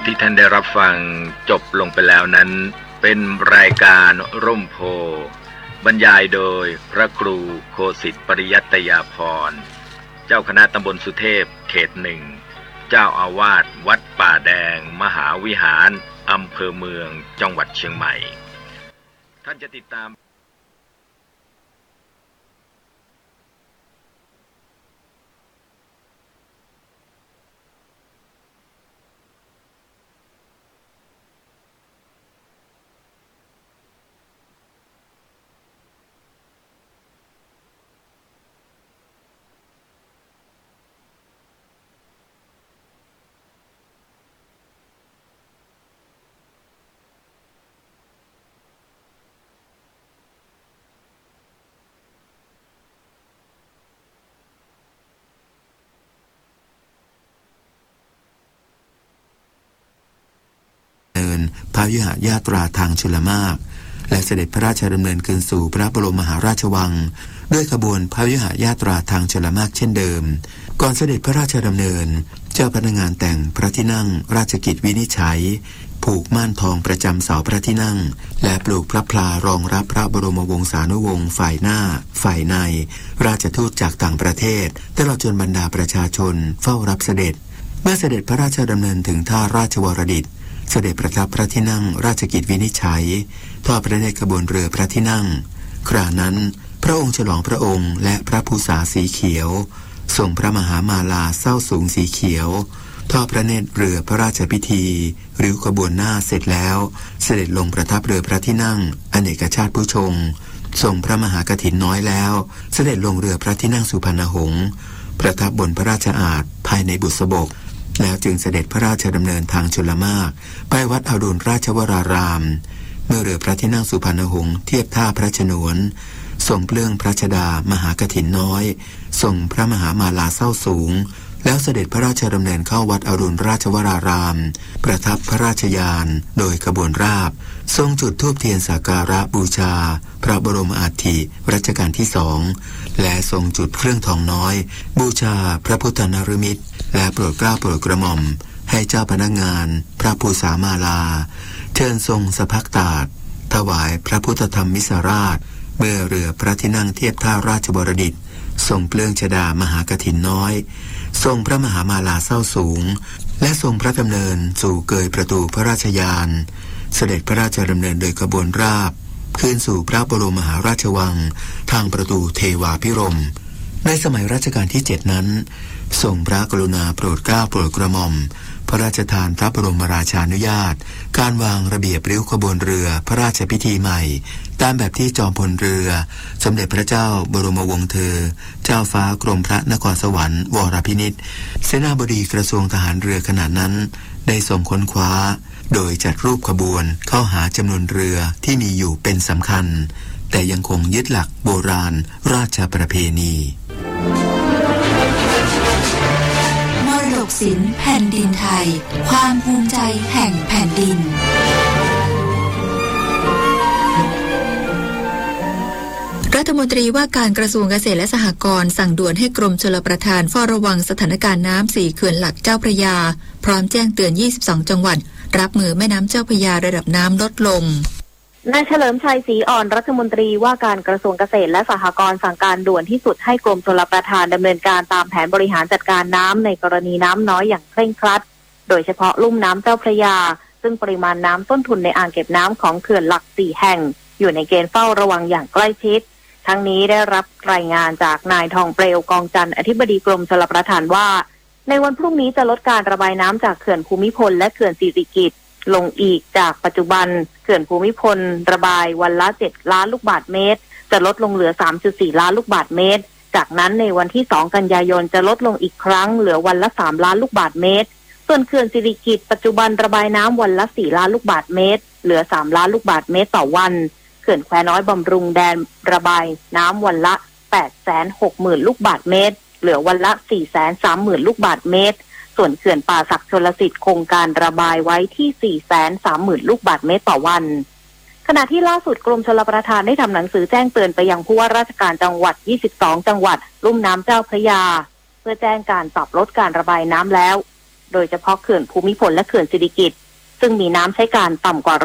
ที่ท่านได้รับฟังจบลงไปแล้วนั้นเป็นรายการร่มโพบรรยายโดยพระครูโคสิทธิ์ปริยัตยาภรณ์เจ้าคณะตำบลสุเทพเขต 1เจ้าอาวาสวัดป่าแดงมหาวิหารอำเภอเมืองจังหวัดเชียงใหม่ท่านจะติดตาม
พระยุหญาตราทางชลมารและเสด็จพระราชดำเนินคืนสู่พระบรมมหาราชวังด้วยขบวนพระยุหญาตราทางชลมารเช่นเดิมก่อนเสด็จพระราชดำเนินเจ้าพนักงานแต่งพระที่นั่งราชกิจวินิจฉัยผูกม่านทองประจำเสาพระที่นั่งและปลูกพระพลารองรับพระบรมวงศานุวงศ์ฝ่ายหน้าฝ่ายในราชทูตจากต่างประเทศตลอดจนบรรดาประชาชนเฝ้ารับเสด็จเมื่อเสด็จพระราชดำเนินถึงท่าราชวรดิตเสด็จประทับพระที่นั่งราชกิจวินิจฉัยทอดพระเนตรขบวนเรือพระที่นั่งครานั้นพระองค์ฉลองพระองค์และพระภูษาสีเขียวทรงพระมหามาลาเศร้าสูงสีเขียวทอดพระเนตรเรือพระราชพิธีริ้วขบวนหน้าเสร็จแล้วเสด็จลงประทับเรือพระที่นั่งอเนกชาติผู้ชงทรงพระมหากฐินน้อยแล้วเสด็จลงเรือพระที่นั่งสุพรรณหงษ์ประทับบนพระราชอาสน์ภายในบุษบกแล้วจึงเสด็จพระราชดำเนินทางชลมารไปวัดอรุณราชวรารามเมื่อเรือพระที่นั่งสุพรรณหงษ์เทียบท่าพระฉนวนทรงเปลื้องพระชดามหากฐินน้อยทรงพระมหามาลาเศร้าสูงแล้วเสด็จพระราชดำเนินเข้าวัดอรุณราชวรารามประทับพระราชยานโดยขบวนราบทรงจุดธูปเทียนสักการะบูชาพระบรมอัฐิรัชกาลที่2และทรงจุดเครื่องทองน้อยบูชาพระพุทธนฤมิตและโปรดเกล้าโปรดกระหม่อมให้เจ้าพนักงานพระภูษามาลาเชิญทรงสะพักตาด ถวายพระพุทธธรรมมิสราชเมื่อเรือพระที่นั่งเทียบท่าราชบรดิตทรงเปลื้องชฎามหากฐินน้อยทรงพระมหามาลาเศร้าสูงและทรงพระดำเนินสู่เกยประตูพระราชยานเสด็จพระราชดำเนินโดยขบวนราบคืนสู่พระบรมมหาราชวังทางประตูเทวาภิรมย์ในสมัยรัชกาลที่ 7นั้นทรงพระกรุณาโปรดเกล้าโปรดกระหม่อมพระราชทานพระบรมราชานุญาตการวางระเบียบริ้วขบวนเรือพระราชพิธีใหม่ตามแบบที่จอมพลเรือสมเด็จพระเจ้าบรมวงศ์เธอเจ้าฟ้ากรมพระนครสวรรค์วรพินิจเสนาบดีกระทรวงทหารเรือขณะนั้นได้ส่งค้นคว้าโดยจัดรูปขบวนเข้าหาจำนวนเรือที่มีอยู่เป็นสำคัญแต่ยังคงยึดหลักโบราณราชประเพณี
มรดกศิลป์แผ่นดินไทยความภูมิใจแห่งแผ่นดินรัฐมนตรีว่าการกระทรวงเกษตรและสหกรณ์สั่งด่วนให้กรมชลประทานเฝ้าระวังสถานการณ์น้ำ4เขื่อนหลักเจ้าพระยาพร้อมแจ้งเตือน22จังหวัดรับมือแม่น้ำเจ้าพระยาระดับน้ำลดลง
นายเฉลิมชัยศรีอ่อนรัฐมนตรีว่าการกระทรวงเกษตรและสหกรณ์สั่งการด่วนที่สุดให้กรมชลประทานดำเนินการตามแผนบริหารจัดการน้ำในกรณีน้ำน้อยอย่างเคร่งครัดโดยเฉพาะลุ่มน้ำเจ้าพระยาซึ่งปริมาณน้ำต้นทุนในอ่างเก็บน้ำของเขื่อนหลัก4แห่งอยู่ในเกณฑ์เฝ้าระวังอย่างใกล้ชิดทั้งนี้ได้รับรายงานจากนายทองเปลวกองจันทร์อธิบดีกรมชลประทานว่าในวันพรุ่งนี้จะลดการระบายน้ำจากเขื่อนภูมิพลและเขื่อนสิริกิติ์ลงอีกจากปัจจุบันเขื่อนภูมิพลระบายวันละ7ล้านลูกบาศก์เมตรจะลดลงเหลือ 3.4 ล้านลูกบาศก์เมตรจากนั้นในวันที่2กันยายนจะลดลงอีกครั้งเหลือวันละ3ล้านลูกบาศก์เมตรส่วนเขื่อนสิริกิติ์ปัจจุบันระบายน้ำวันละ4ล้านลูกบาศก์เมตรเหลือ3ล้านลูกบาศก์เมตรต่อวันเขื่อนแควน้อยบำรุงแดนระบายน้ำวันละ 860,000 ลูกบาศก์เมตรเหลือวันละ 430,000 ลูกบาศก์เมตรส่วนเขื่อนป่าสักชลสิทธิ์โครงการระบายไว้ที่ 430,000 ลูกบาศก์เมตรต่อวันขณะที่ล่าสุดกรมชลประทานได้ทำหนังสือแจ้งเตือนไปยังผู้ว่าราชการจังหวัด22จังหวัดลุ่มน้ำเจ้าพระยาเพื่อแจ้งการปรับลดการระบายน้ำแล้วโดยเฉพาะเขื่อนภูมิพลและเขื่อนสิริกิติ์ซึ่งมีน้ำใช้การต่ำกว่า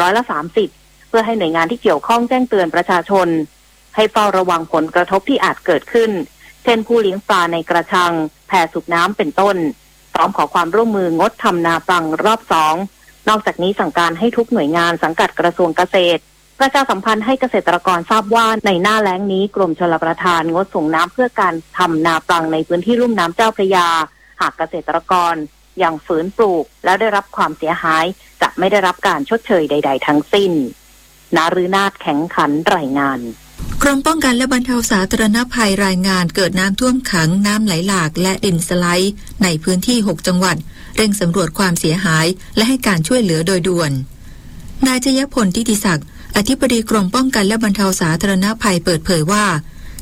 30%เพื่อให้หน่วยงานที่เกี่ยวข้องแจ้งเตือนประชาชนให้เฝ้าระวังผลกระทบที่อาจเกิดขึ้นเช่นผู้เลี้ยงปลาในกระชังแพสูบน้ำเป็นต้นพร้อมขอความร่วมมืองดทำนาปลังรอบ2นอกจากนี้สั่งการให้ทุกหน่วยงานสังกัดกระทรวงเกษตรประชาสัมพันธ์ให้เกษตรกรทราบว่าในหน้าแล้งนี้กรมชลประทานงดส่งน้ำเพื่อการทำนาปลังในพื้นที่ลุ่มน้ำเจ้าพระยาหากเกษตรกรยังฝืนปลูกแล้วได้รับความเสียหายจะไม่ได้รับการชดเชยใดๆทั้งสิ้นนฤนาถแข็งขันรายงาน
กรมป้องกันและบรรเทาสาธารณภัยรายงานเกิดน้ำท่วมขังน้ำไหลหลากและดินสไลด์ในพื้นที่6จังหวัดเร่งสำรวจความเสียหายและให้การช่วยเหลือโดยด่วนนายชยพลทิติศักดิ์อธิบดีกรมป้องกันและบรรเทาสาธารณภัยเปิดเผยว่า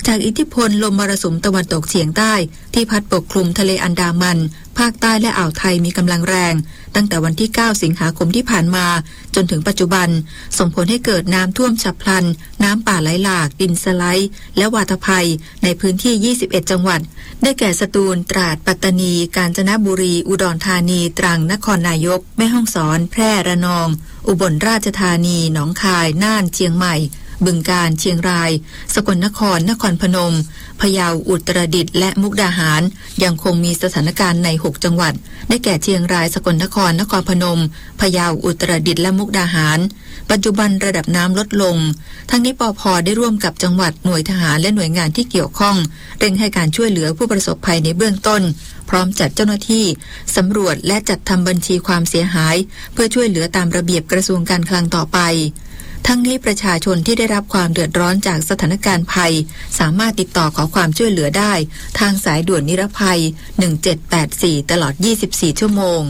จากอิทธิพลลมมรสุมตะวันตกเฉียงใต้ที่พัดปกคลุมทะเลอันดามันภาคใต้และอ่าวไทยมีกำลังแรงตั้งแต่วันที่9สิงหาคมที่ผ่านมาจนถึงปัจจุบันส่งผลให้เกิดน้ำท่วมฉับพลันน้ำป่าไหลหลากดินสไลด์และวาตภัยในพื้นที่21จังหวัดได้แก่สตูลตราดปัตตานีกาญจนบุรีอุดรธานีตรังนครนายกแม่ฮ่องสอนแพร่ระนองอุบลราชธานีหนองคายน่านเชียงใหม่บึงกาฬเชียงรายสกลนครนครพนมพะเยาอุตรดิตถ์และมุกดาหารยังคงมีสถานการณ์ใน6จังหวัดได้แก่เชียงรายสกลนครนครพนมพะเยาอุตรดิตถ์และมุกดาหารปัจจุบันระดับน้ำลดลงทั้งนี้ปภ.ได้ร่วมกับจังหวัดหน่วยทหารและหน่วยงานที่เกี่ยวข้องเร่งให้การช่วยเหลือผู้ประสบภัยในเบื้องต้นพร้อมจัดเจ้าหน้าที่สำรวจและจัดทำบัญชีความเสียหายเพื่อช่วยเหลือตามระเบียบกระทรวงการคลังต่อไปทั้งนี้ประชาชนที่ได้รับความเดือดร้อนจากสถานการณ์ภัยสามารถติดต่อขอความช่วยเหลือได้ทางสายด่วนนิรภัย1784ตลอด24ชั่วโมง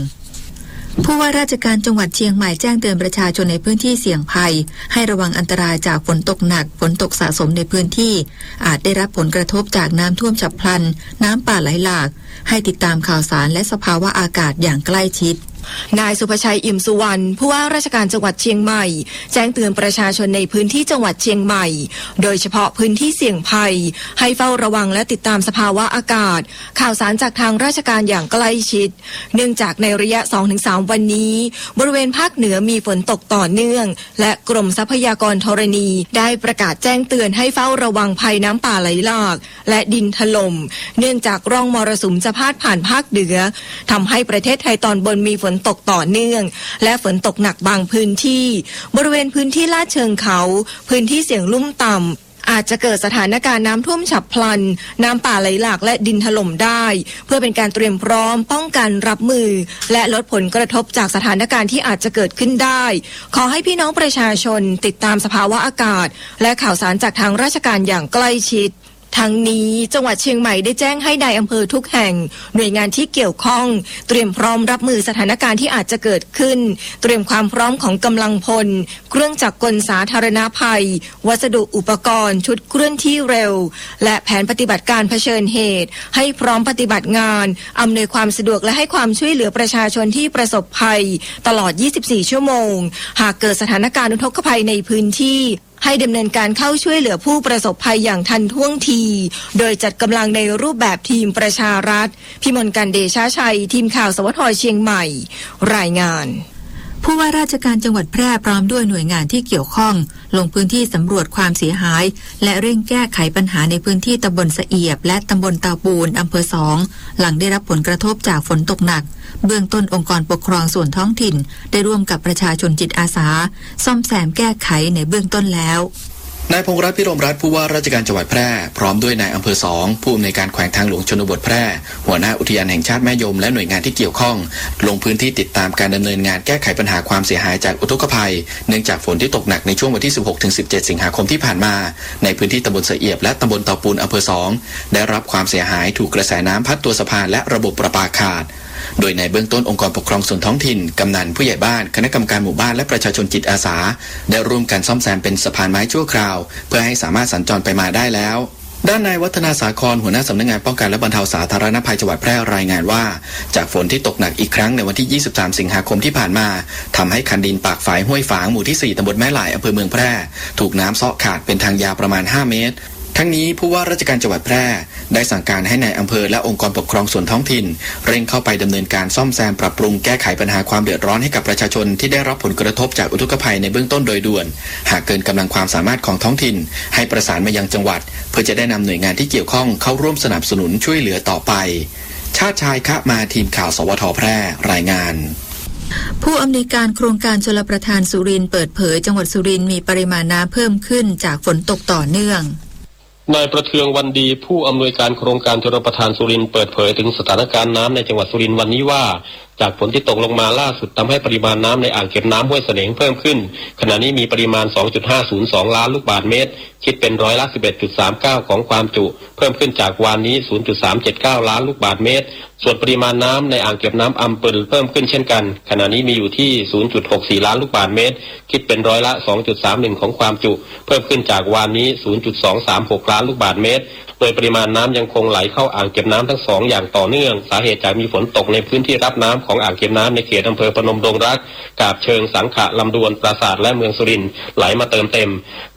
ผู้ว่าราชการจังหวัดเชียงใหม่แจ้งเตือนประชาชนในพื้นที่เสี่ยงภัยให้ระวังอันตรายจากฝนตกหนักฝนตกสะสมในพื้นที่อาจได้รับผลกระทบจากน้ำท่วมฉับพลันน้ำป่าไหลหลากให้ติดตามข่าวสารและสภาวะอากาศอย่างใกล้ชิด
นายสุภชัยอิ่มสุวรรณผู้ว่าราชการจังหวัดเชียงใหม่แจ้งเตือนประชาชนในพื้นที่จังหวัดเชียงใหม่โดยเฉพาะพื้นที่เสี่ยงภัยให้เฝ้าระวังและติดตามสภาวะอากาศข่าวสารจากทางราชการอย่างใกล้ชิดเนื่องจากในระยะ 2-3 วันนี้บริเวณภาคเหนือมีฝนตกต่อเนื่องและกรมทรัพยากรธรณีได้ประกาศแจ้งเตือนให้เฝ้าระวังภัยน้ำป่าไหลหลากและดินถล่มเนื่องจากร่องมรสุมจะพาดผ่านภาคเหนือทำให้ประเทศไทยตอนบนมีฝนตกต่อเนื่องและฝนตกหนักบางพื้นที่บริเวณพื้นที่ลาดเชิงเขาพื้นที่เสี่ยงลุ่มต่ำอาจจะเกิดสถานการณ์น้ำท่วมฉับพลันน้ำป่าไหลหลากและดินถล่มได้เพื่อเป็นการเตรียมพร้อมป้องกันรับมือและลดผลกระทบจากสถานการณ์ที่อาจจะเกิดขึ้นได้ขอให้พี่น้องประชาชนติดตามสภาวะอากาศและข่าวสารจากทางราชการอย่างใกล้ชิดทั้งนี้จังหวัดเชียงใหม่ได้แจ้งให้นายอำเภอทุกแห่งหน่วยงานที่เกี่ยวข้องเตรียมพร้อมรับมือสถานการณ์ที่อาจจะเกิดขึ้นเตรียมความพร้อมของกำลังพลเครื่องจักรกลสาธารณภัยวัสดุอุปกรณ์ชุดเคลื่อนที่เร็วและแผนปฏิบัติการเผชิญเหตุให้พร้อมปฏิบัติงานอำนวยความสะดวกและให้ความช่วยเหลือประชาชนที่ประสบภัยตลอด 24 ชั่วโมงหากเกิดสถานการณ์อุทกภัยในพื้นที่ให้ดำเนินการเข้าช่วยเหลือผู้ประสบภัยอย่างทันท่วงทีโดยจัดกำลังในรูปแบบทีมประชารัฐพิมลกันเดชาชัยทีมข่าวสวทเชียงใหม่รายงาน
ผู้ว่าราชการจังหวัดแพร่พร้อมด้วยหน่วยงานที่เกี่ยวข้องลงพื้นที่สำรวจความเสียหายและเร่งแก้ไขปัญหาในพื้นที่ตำบลสะเอียบและตำบลตาปูนอำเภอ2หลังได้รับผลกระทบจากฝนตกหนักเบื้องต้นองค์กรปกครองส่วนท้องถิ่นได้ร่วมกับประชาชนจิตอาสาซ่อมแซมแก้ไขในเบื้องต้นแล้ว
นายพงษ์รัตน์พิรมรัตน์ผู้ว่าราชการจังหวัดแพร่พร้อมด้วยนายอำเภอ2ผู้อำนวยการแขวงทางหลวงชนบทแพร่หัวหน้าอุทยานแห่งชาติแม่ยมและหน่วยงานที่เกี่ยวข้องลงพื้นที่ติดตามการดำเนินงานแก้ไขปัญหาความเสียหายจากอุทกภัยเนื่องจากฝนที่ตกหนักในช่วงวันที่ 16-17 สิงหาคมที่ผ่านมาในพื้นที่ตำบลสะเอียบและตำบลเตาปูนอำเภอ2ได้รับความเสียหายถูกกระแสน้ำพัดตัวสะพานและระบบประปาขาดโดยในเบื้องต้นองค์กรปกครองส่วนท้องถิ่นกำนันผู้ใหญ่บ้านคณะกรรมการหมู่บ้านและประชาชนจิตอาสาได้ร่วมกันซ่อมแซมเป็นสะพานไม้ชั่วคราวเพื่อให้สามารถสัญจรไปมาได้แล้วด้านนายวัฒนาสาครหัวหน้าสำนักงานป้องกันและบรรเทาสาธารณภัยจังหวัดแพร่รายงานว่าจากฝนที่ตกหนักอีกครั้งในวันที่ 23 สิงหาคมที่ผ่านมาทำให้คันดินปากฝายห้วยฝางหมู่ที่ 4 ตำบลแม่หลายอำเภอเมืองแพร่ถูกน้ำเซาะขาดเป็นทางยาวประมาณ 5 เมตรทั้งนี้ผู้ว่าราชการจังหวัดแพร่ได้สั่งการให้นายอำเภอและองค์กรปกครองส่วนท้องถิ่นเร่งเข้าไปดำเนินการซ่อมแซมปรับปรุงแก้ไขปัญหาความเดือดร้อนให้กับประชาชนที่ได้รับผลกระทบจากอุทกภัยในเบื้องต้นโดยด่วนหากเกินกำลังความสามารถของท้องถิ่นให้ประสานมายังจังหวัดเพื่อจะได้นำหน่วยงานที่เกี่ยวข้องเข้าร่วมสนับสนุนช่วยเหลือต่อไปชาติชายคะมาทีมข่าวสวทแพร่รายงาน
ผู้อำนวยการโครงการชลประทานสุรินทร์เปิดเผยจังหวัดสุรินทร์มีปริมาณน้ำเพิ่มขึ้นจากฝนตกต่อเนื่อง
นายประเทืองวันดีผู้อำนวยการโครงการชลประทานสุรินทร์เปิดเผยถึงสถานการณ์น้ำในจังหวัดสุรินทร์วันนี้ว่าจากฝนที่ตกลงมาล่าสุดทำให้ปริมาณน้ำในอ่างเก็บน้ำห้วยเสนงเพิ่มขึ้นขณะนี้มีปริมาณ 2.502 ล้านลูกบาศก์เมตรคิดเป็นร้อยละ 11.39 ของความจุเพิ่มขึ้นจากวานนี้ 0.379 ล้านลูกบาศก์เมตรส่วนปริมาณน้ำในอ่างเก็บน้ำอำเปิลเพิ่มขึ้นเช่นกันขณะนี้มีอยู่ที่ 0.64 ล้านลูกบาศก์เมตรคิดเป็นร้อยละ 2.31 ของความจุเพิ่มขึ้นจากวานนี้ 0.236 ล้านลูกบาศก์เมตรโดยปริมาณน้ำยังคงไหลเข้าอ่างเก็บน้ำทั้งสองอย่างต่อเนื่องสาเหตุจากมีฝนตกในพื้นที่รับน้ำของอ่างเก็บน้ำในเขตอำเภอพนมดงรักกาบเชิงสังขะลำดวนปราสาทและเมืองสุรินทร์ไหลมาเติมเต็ม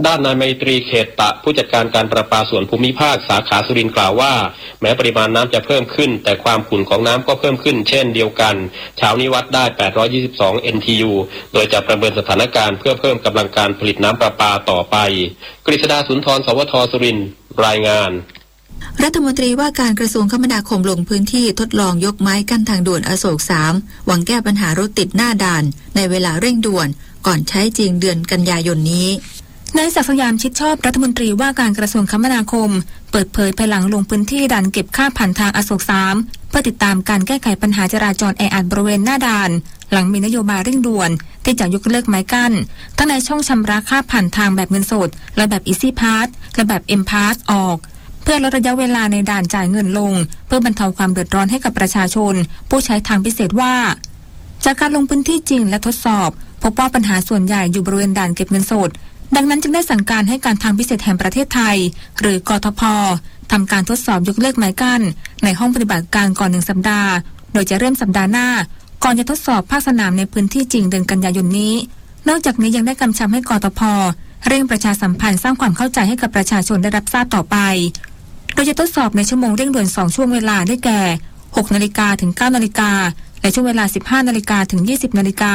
ด้านนายไมตรีเขตตะผู้จัดการการประปาส่วนภูมิภาคสาขาสุรินทร์กล่าวว่าแม้ปริมาณน้ำจะเพิ่มขึ้นแต่ความขุ่นของน้ำก็เพิ่มขึ้นเช่นเดียวกันเช้านี้วัดได้822 NTU โดยจะประเมินสถานการณ์เพื่อเพิ่มกำลังการผลิตน้ำประปาต่อไปกฤษดาสุนทรสวทสุรินทร์รายงาน
รัฐมนตรีว่าการกระทรวงคมนาคมลงพื้นที่ทดลองยกไม้กั้นทางด่วนอโศก3หวังแก้ปัญหารถติดหน้าด่านในเวลาเร่งด่วนก่อนใช้จริงเดือนกันยายนนี้
นายศักดิ์สยามชิดชอบรัฐมนตรีว่าการกระทรวงคมนาคมเปิดเผยภายหลังลงพื้นที่ด่านเก็บค่าผ่านทางอโศก3เพื่อติดตามการแก้ไขปัญหาจราจรแออัดบริเวณหน้าด่านหลังมีนโยบายเร่งด่วนที่จะยกเลิกไม้กั้นทั้งในช่องชำระค่าผ่านทางแบบเงินสดและแบบ Easy Pass และแบบ M Pass ออกเพื่อลดระยะเวลาในด่านจ่ายเงินลงเพื่อบรรเทาความเดือดร้อนให้กับประชาชนผู้ใช้ทางพิเศษว่าจากการลงพื้นที่จริงและทดสอบพบว่าปัญหาส่วนใหญ่อยู่บริเวณด่านเก็บเงินสดดังนั้นจึงได้สั่งการให้การทางพิเศษแห่งประเทศไทยหรือกทพ.ทำการทดสอบยกเลิกไม้กั้นในห้องปฏิบัติการก่อน1 สัปดาห์โดยจะเริ่มสัปดาห์หน้า
ก่อนจะทดสอบภาคสนามในพื้นที่จริงเดือนกันยายนนี้นอกจากนี้ยังได้กำชับให้กตพ.เร่งประชาสัมพันธ์สร้างความเข้าใจให้กับประชาชนได้รับทราบต่อไปโดยจะทดสอบในชั่วโมงเร่งด่วน2ช่วงเวลาได้แก่ 6 นาฬิกาถึง 9 นาฬิกาและช่วงเวลา 15 นาฬิกาถึง 20 นาฬิกา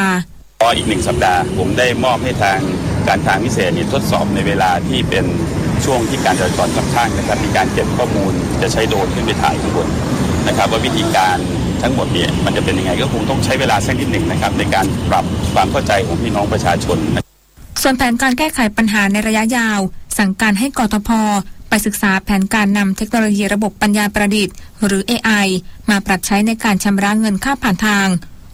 อีก1 สัปดาห์ผมได้มอบให้ทางการทางพิเศษทดสอบในเวลาที่เป็นช่วงที่การจราจรค่อนข้างนะครับมีการเก็บข้อมูลจะใช้โดรนขึ้นไปถ่ายข้างบนนะครับว่าวิธีการทั้งหมดเนี่ยมันจะเป็นยังไงก็คงต้องใช้เวลาสักนิดหนึ่งนะครับในการปรับความเข้าใจของพี่น้องประชาชน
ส่วนแผนการแก้ไขปัญหาในระยะยาวสั่งการให้กตพ.ไปศึกษาแผนการนำเทคโนโลยีระบบปัญญาประดิษฐ์หรือ AI มาปรับใช้ในการชำระเงินค่าผ่านทาง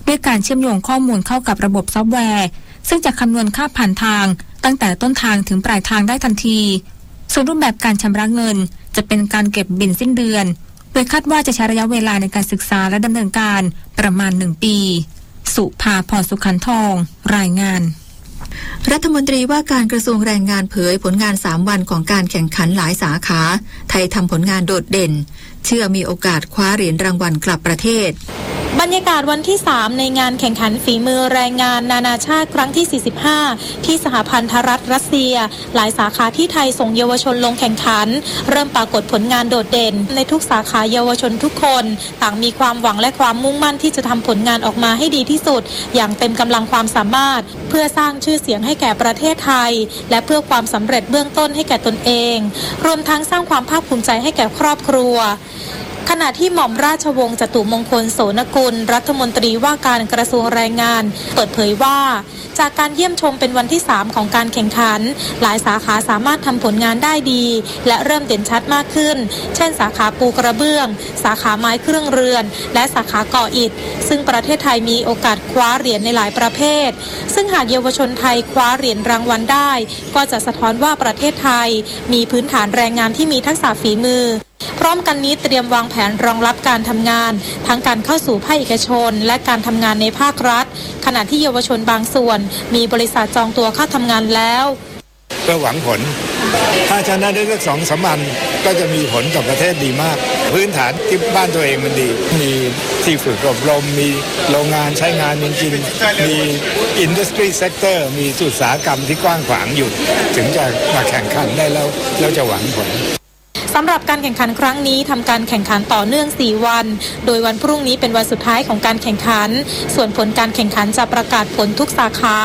ด้วยการเชื่อมโยงข้อมูลเข้ากับระบบซอฟต์แวร์ซึ่งจะคำนวณค่าผ่านทางตั้งแต่ต้นทางถึงปลายทางได้ทันทีส่วนรูปแบบการชำระเงินจะเป็นการเก็บบิลสิ้นเดือนโดยคาดว่าจะใช้ระยะเวลาในการศึกษาและดำเนินการประมาณ1 ปีสุภาพร สุขันทองรายงาน
รัฐมนตรีว่าการกระทรวงแรงงานเผยผลงาน3 วันของการแข่งขันหลายสาขาไทยทำผลงานโดดเด่นเชื่อมีโอกาสคว้าเหรียญรางวัลกลับประเทศ
บรรยากาศวันที่3ในงานแข่งขันฝีมือแรงงานนานาชาติครั้งที่45ที่สหพันธรัฐรัสเซียหลายสาขาที่ไทยส่งเยาวชนลงแข่งขันเริ่มปรากฏผลงานโดดเด่นในทุกสาขาเยาวชนทุกคนต่างมีความหวังและความมุ่งมั่นที่จะทำผลงานออกมาให้ดีที่สุดอย่างเต็มกำลังความสามารถเพื่อสร้างชื่อเสียงให้แก่ประเทศไทยและเพื่อความสำเร็จเบื้องต้นให้แก่ตนเองรวมทั้งสร้างความภาคภูมิใจให้แก่ครอบครัวขณะที่หม่อมราชวงศ์จตุมงคลโสนกุลรัฐมนตรีว่าการกระทรวงแรงงานเปิดเผยว่าจากการเยี่ยมชมเป็นวันที่3ของการแข่งขันหลายสาขาสามารถทำผลงานได้ดีและเริ่มเด่นชัดมากขึ้นเช่นสาขาปูกระเบื้องสาขาไม้เครื่องเรือนและสาขาก่ออิฐซึ่งประเทศไทยมีโอกาสคว้าเหรียญในหลายประเภทซึ่งหากเยาวชนไทยคว้าเหรียญรางวัลได้ก็จะสะท้อนว่าประเทศไทยมีพื้นฐานแรงงานที่มีทักษะฝีมือพร้อมกันนี้เตรียมวางแผนรองรับการทำงานทั้งการเข้าสู่ภาคเอกชนและการทำงานในภาครัฐขณะที่เยาวชนบางส่วนมีบริษัทจองตัวเข้าทำงานแล้ว
เพื่อหวังผลถ้าชนะได้สัก2-3 วันก็จะมีผลต่อประเทศดีมากพื้นฐานที่บ้านตัวเองมันดีมีที่ฝึกอบรมมีโรงงานใช้งานจริงๆมี industry sector มีอุตสาหกรรมที่กว้างขวางอยู่ถึงจะมาแข่งขันได้แล้วจะหวังผล
สำหรับการแข่งขันครั้งนี้ทำการแข่งขันต่อเนื่อง4 วันโดยวันพรุ่งนี้เป็นวันสุดท้ายของการแข่งขันส่วนผลการแข่งขันจะประกาศผลทุกสาขา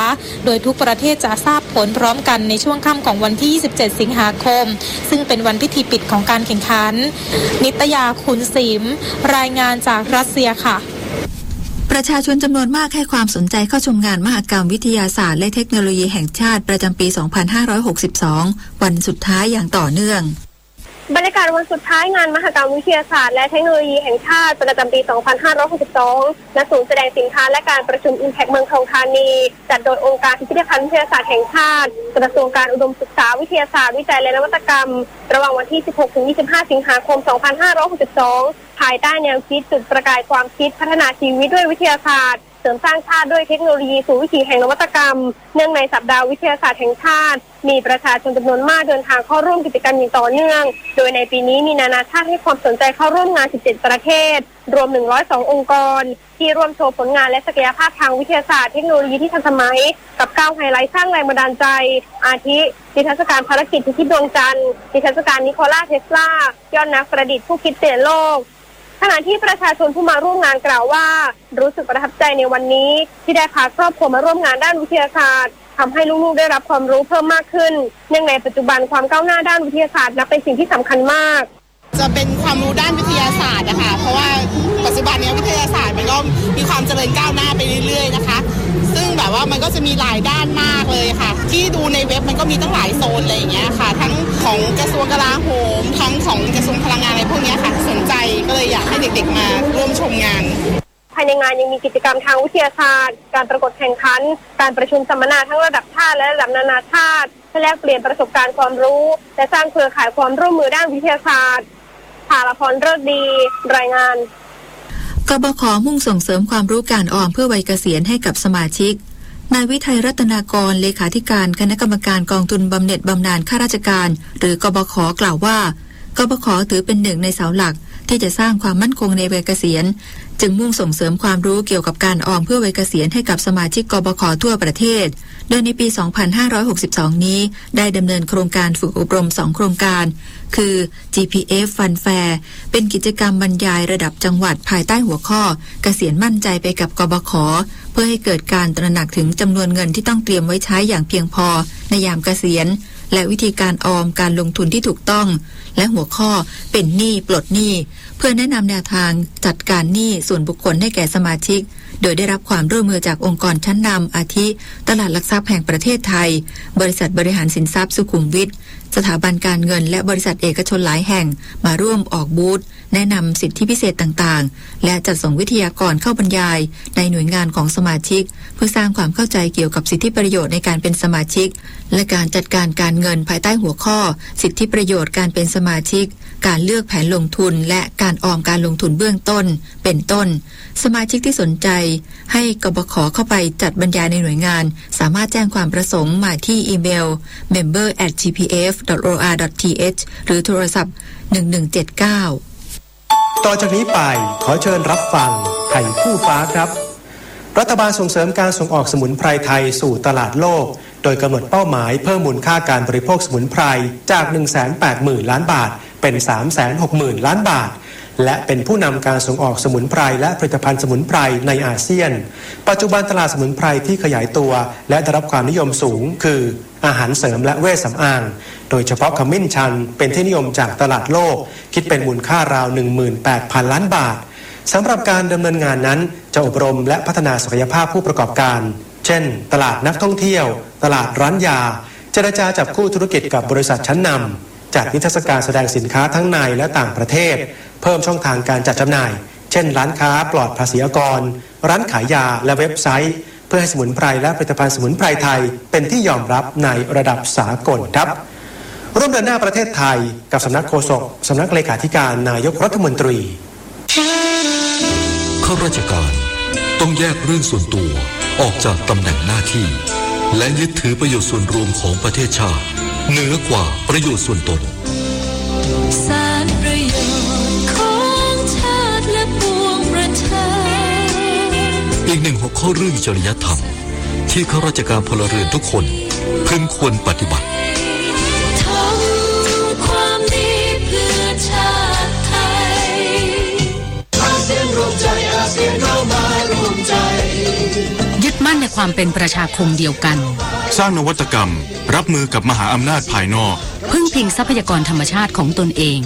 โดยทุกประเทศจะทราบผลพร้อมกันในช่วงค่ำของวันที่27 สิงหาคมซึ่งเป็นวันพิธีปิดของการแข่งขันนิตยาคุณศิมรายงานจากรัสเซียค่ะ
ประชาชนจำนวนมากให้ความสนใจเข้าชมงานมหกรรมวิทยาศาสตร์และเทคโนโลยีแห่งชาติประจำปี 2562 วันสุดท้ายอย่างต่อเนื่อง
บรรยากาศวันสุดท้ายงานมหกรรมวิทยาศาสตร์และเทคโนโลยีแห่งชาติประจำปี 2562 ณ ศูนย์แสดงสินค้าและการประชุม Impact เมืองทองธานีจัดโดยองค์การพิพิธภัณฑ์วิทยาศาสตร์แห่งชาติกระทรวงการอุดมศึกษาวิทยาศาสตร์วิจัยและนวัตกรรมระหว่างวันที่ 16-25 สิงหาคม 2562 ภายใต้แนวคิดจุดประกายความคิดพัฒนาชีวิตด้วยวิทยาศาสตร์เสริมสร้างชาติด้วยเทคโนโลยีสู่วิถีแห่งนวัตกรรมเนื่องในสัปดาห์วิทยาศาสตร์แห่งชาติมีประชาชนจำนวนมากเดินทางเข้าร่วมกิจกรรมอย่างต่อเนื่องโดยในปีนี้มีนานาชาติให้ความสนใจเข้าร่วมงาน17 ประเทศรวม102 องค์กรที่ร่วมโชว์ผลงานและศักยภาพทางวิทยาศาสตร์เทคโนโลยีที่ทันสมัยกับ9ไฮไลท์สร้างแรงบันดาลใจอาทินิทรรศการภารกิจพิชิตดวงจันทร์นิทรรศการนิโคลาเทสลายอดนักประดิษฐ์ผู้คิดเปลี่ยนโลกขณะที่ประชาชนผู้มาร่วมงานกล่าวว่ารู้สึกประทับใจในวันนี้ที่ได้พาครอบครัวมาร่วมงานด้านวิทยาศาสตร์ทำให้ลูกๆได้รับความรู้เพิ่มมากขึ้นเนื่องในปัจจุบันความก้าวหน้าด้านวิทยาศาสตร์นับเป็นสิ่งที่สำคัญมาก
จะเป็นความรู้ด้านวิทยาศาสตร์นะคะเพราะว่าปัจจุบันนี้วิทยาศาสตร์มันก็มีความเจริญก้าวหน้าไปเรื่อยๆนะคะซึ่งแบบว่ามันก็จะมีหลายด้านมากเลยค่ะที่ดูในเว็บมันก็มีตั้งหลายโซนอะไรอย่างเงี้ยค่ะทั้งของกระทรวงกลาโหมทั้งของกระทรวงพลังงานอะไรพวกนี้ค่ะสนใจก็เลยอยากให้เด็กๆมาร่วมชมงาน
ภายในงานยังมีกิจกรรมทางวิทยาศาสตร์การประกวดแข่งขันการประชุมสัมมนาทั้งระดับชาติและระดับนานาชาติเพื่อแลกเปลี่ยนประสบการณ์ความรู้และสร้างเครือข่ายความร่วมมือด้านวิทยาศาสตร์ภาลพรฤกษ์ดีรายงาน
กบข.มุ่งส่งเสริมความรู้การออมเพื่อวัยเกษียณให้กับสมาชิกนายวิทัยรัตนากรเลขาธิการคณะกรรมการกองทุนบำเหน็จบำนาญข้าราชการหรือกบข.กล่าวว่ากบข.ถือเป็นหนึ่งในเสาหลัก ที่จะสร้างความมั่นคงในวัยเกษียณจึงมุ่งส่งเสริมความรู้เกี่ยวกับการออมเพื่อวัยเกษียณให้กับสมาชิกกบข.ทั่วประเทศโดยในปี 2562 นี้ได้ดำเนินโครงการฝึกอบรม2โครงการคือ GPF Fun Fair เป็นกิจกรรมบรรยายระดับจังหวัดภายใต้หัวข้อเกษียณมั่นใจไปกับกบข.เพื่อให้เกิดการตระหนักถึงจำนวนเงินที่ต้องเตรียมไว้ใช้อย่างเพียงพอในยามเกษียณและวิธีการออมการลงทุนที่ถูกต้องและหัวข้อเป็นหนี้ปลดหนี้เพื่อแนะนำแนวทางจัดการหนี้ส่วนบุคคลให้แก่สมาชิกโดยได้รับความร่วมมือจากองค์กรชั้นนำอาทิตลาดหลักทรัพย์แห่งประเทศไทยบริษัทบริหารสินทรัพย์สุขุมวิทสถาบันการเงินและบริษัทเอกชนหลายแห่งมาร่วมออกบูธแนะนำสิทธิพิเศษต่างๆและจัดส่งวิทยากรเข้าบรรยายในหน่วยงานของสมาชิกเพื่อสร้างความเข้าใจเกี่ยวกับสิทธิประโยชน์ในการเป็นสมาชิกและการจัดการการเงินภายใต้หัวข้อสิทธิประโยชน์การเป็นสมาชิกการเลือกแผนลงทุนและการออมการลงทุนเบื้องต้นเป็นต้นสมาชิกที่สนใจให้กบข.เข้าไปจัดบรรยายในหน่วยงานสามารถแจ้งความประสงค์มาที่อีเมล member@gpf.or.th หรือโทรศัพท์ 1179
ต่อจากนี้ไปขอเชิญรับฟังไทยคู่ฟ้าครับรัฐบาลส่งเสริมการส่งออกสมุนไพรไทยสู่ตลาดโลกโดยกำหนดเป้าหมายเพิ่มมูลค่าการบริโภคสมุนไพรจาก 180,000 ล้านบาทเป็น 360,000 ล้านบาทและเป็นผู้นำการส่งออกสมุนไพรและผลิตภัณฑ์สมุนไพรในอาเซียนปัจจุบันตลาดสมุนไพรที่ขยายตัวและได้รับความนิยมสูงคืออาหารเสริมและเวชสำอางโดยเฉพาะขมิ้นชันเป็นที่นิยมจากตลาดโลกคิดเป็นมูลค่าราว 18,000 ล้านบาทสำหรับการดำเนินงานนั้นจะอบรมและพัฒนาศักยภาพผู้ประกอบการเช่นตลาดนักท่องเที่ยวตลาดร้านยาเจรจาจับคู่ธุรกิจกับบริษัทชั้นนำจัดนิทรรศการแสดงสินค้าทั้งในและต่างประเทศเพิ่มช่องทางการจัดจำหน่ายเช่นร้านค้าปลอดภาษีอากรร้านขายยาและเว็บไซต์เพื่อให้สมุนไพรและผลิตภัณฑ์สมุนไพรไทยเป็นที่ยอมรับในระดับสากลครับร่วมเดินหน้าประเทศไทยกับสำนักโฆษกสำนักเลขาธิการนายกรัฐมนตรี
ข้าราชการต้องแยกเรื่องส่วนตัวออกจากตำแหน่งหน้าที่และยึดถือประโยชน์ส่วนรวมของประเทศชาติเหนือกว่าประโยชน์ส่วนตน
สารประโยชน์ของชาติและปวงประชา
อีกหนึ่งหัวข้อเรื่องจริยธรรมที่ข้าราชการพลเรือนทุกคนพึงควรปฏิบัติ
ทำความดีเพื่อชาติไทยอาเซียนรวมใจอาเซียนเข้ามารวมใจ
ยึดมั่นในความเป็นประชาคมเดียวกัน
สร้างนวัตกรรมรับมือกับมหาอำนาจภายนอก
พึ่งพิงทรัพยากรธรรมชาติของตนเอง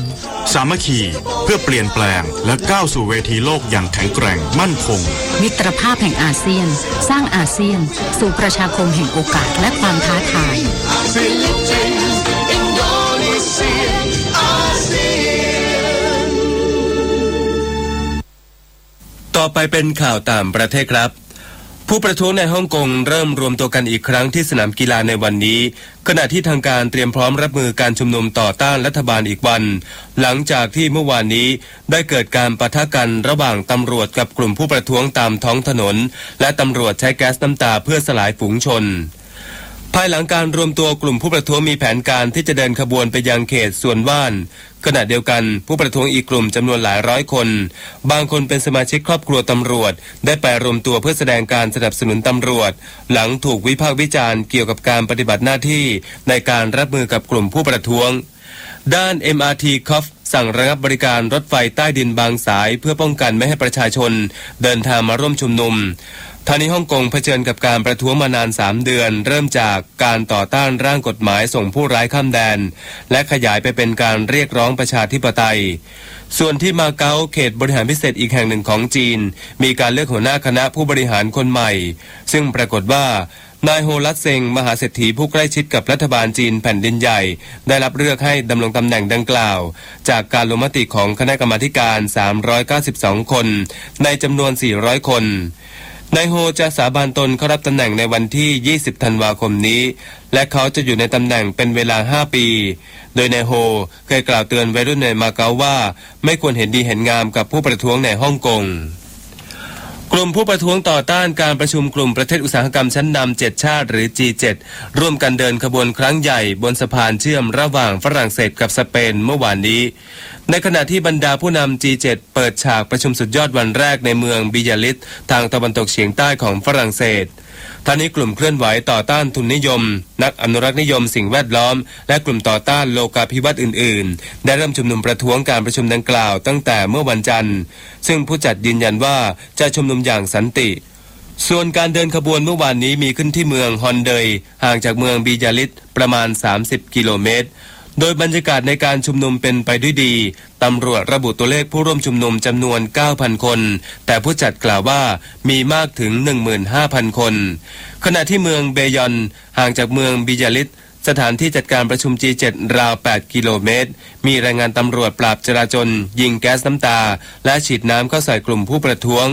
สามัคคีเพื่อเปลี่ยนแปลงและก้าวสู่เวทีโลกอย่างแข็งแกร่งมั่นคง
มิตรภาพแห่งอาเซียนสร้างอาเซียนสู่ประชาคมแห่งโอกาสและความท้าทาย
ต่อไปเป็นข่าวต่างประเทศครับผู้ประท้วงในฮ่องกงเริ่มรวมตัวกันอีกครั้งที่สนามกีฬาในวันนี้ขณะที่ทางการเตรียมพร้อมรับมือการชุมนุมต่อต้านรัฐบาลอีกวันหลังจากที่เมื่อวานนี้ได้เกิดการปะทะกันระหว่างตำรวจกับกลุ่มผู้ประท้วงตามท้องถนนและตำรวจใช้แก๊สน้ำตาเพื่อสลายฝูงชนภายหลังการรวมตัวกลุ่มผู้ประท้วงมีแผนการที่จะเดินขบวนไปยังเขตส่วนว่านขณะเดียวกันผู้ประท้วงอีกกลุ่มจำนวนหลายร้อยคนบางคนเป็นสมาชิกครอบครัวตำรวจได้ไปรวมตัวเพื่อแสดงการสนับสนุนตำรวจหลังถูกวิพากษ์วิจารณ์เกี่ยวกับการปฏิบัติหน้าที่ในการรับมือกับกลุ่มผู้ประท้วงด้าน MRT Corp สั่งระงับบริการรถไฟใต้ดินบางสายเพื่อป้องกันไม่ให้ประชาชนเดินทางมาร่วมชุมนุมทางนี้ฮ่องกงเผชิญกับการประท้วงมานาน3เดือนเริ่มจากการต่อต้านร่างกฎหมายส่งผู้ร้ายข้ามแดนและขยายไปเป็นการเรียกร้องประชาธิปไตยส่วนที่มาเก๊าเขตบริหารพิเศษอีกแห่งหนึ่งของจีนมีการเลือกหัวหน้าคณะผู้บริหารคนใหม่ซึ่งปรากฏว่านายโฮลัตเซงมหาเศรษฐีผู้ใกล้ชิดกับรัฐบาลจีนแผ่นดินใหญ่ได้รับเลือกให้ดำรงตำแหน่งดังกล่าวจากการลงมติของคณะกรรมาการ392คนในจำนวน400คนนายโฮจะสาบานตนเข้ารับตำแหน่งในวันที่20ธันวาคมนี้และเขาจะอยู่ในตำแหน่งเป็นเวลา5ปีโดยนายโฮเคยกล่าวเตือนวัยรุ่นในมาเก๊าว่าไม่ควรเห็นดีเห็นงามกับผู้ประท้วงในฮ่องกง กลุ่มผู้ประท้วงต่อต้านการประชุมกลุ่มประเทศอุตสาหกรรมชั้นนำ7ชาติหรือ G7 ร่วมกันเดินขบวนครั้งใหญ่บนสะพานเชื่อมระหว่างฝรั่งเศสกับสเปนเมื่อวานนี้ในขณะที่บรรดาผู้นำ G7 เปิดฉากประชุมสุดยอดวันแรกในเมืองบิยาลิสทางตะวันตกเฉียงใต้ของฝรั่งเศสท่านี้กลุ่มเคลื่อนไหวต่อต้านทุนนิยมนักอนุรักษ์นิยมสิ่งแวดล้อมและกลุ่มต่อต้านโลกาภิวัตน์อื่นๆได้เริ่มชุมนุมประท้วงการประชุมดังกล่าวตั้งแต่เมื่อวันจันทร์ซึ่งผู้จัดยืนยันว่าจะชุมนุมอย่างสันติส่วนการเดินขบวนเมื่อวานนี้มีขึ้นที่เมืองฮอนเดยห่างจากเมืองบิยาลิสประมาณ30กิโลเมตรโดยบรรยากาศในการชุมนุมเป็นไปด้วยดีตำรวจระบุตัวเลขผู้ร่วมชุมนุมจำนวน 9,000 คนแต่ผู้จัดกล่าวว่ามีมากถึง 15,000 คนขณะที่เมืองเบยอนห่างจากเมืองบิยาลิสสถานที่จัดการประชุม G7 ราว 8 กิโลเมตรมีรายงานตำรวจปราบจราจรยิงแก๊สน้ำตาและฉีดน้ำเข้าใส่กลุ่มผู้ประท้วง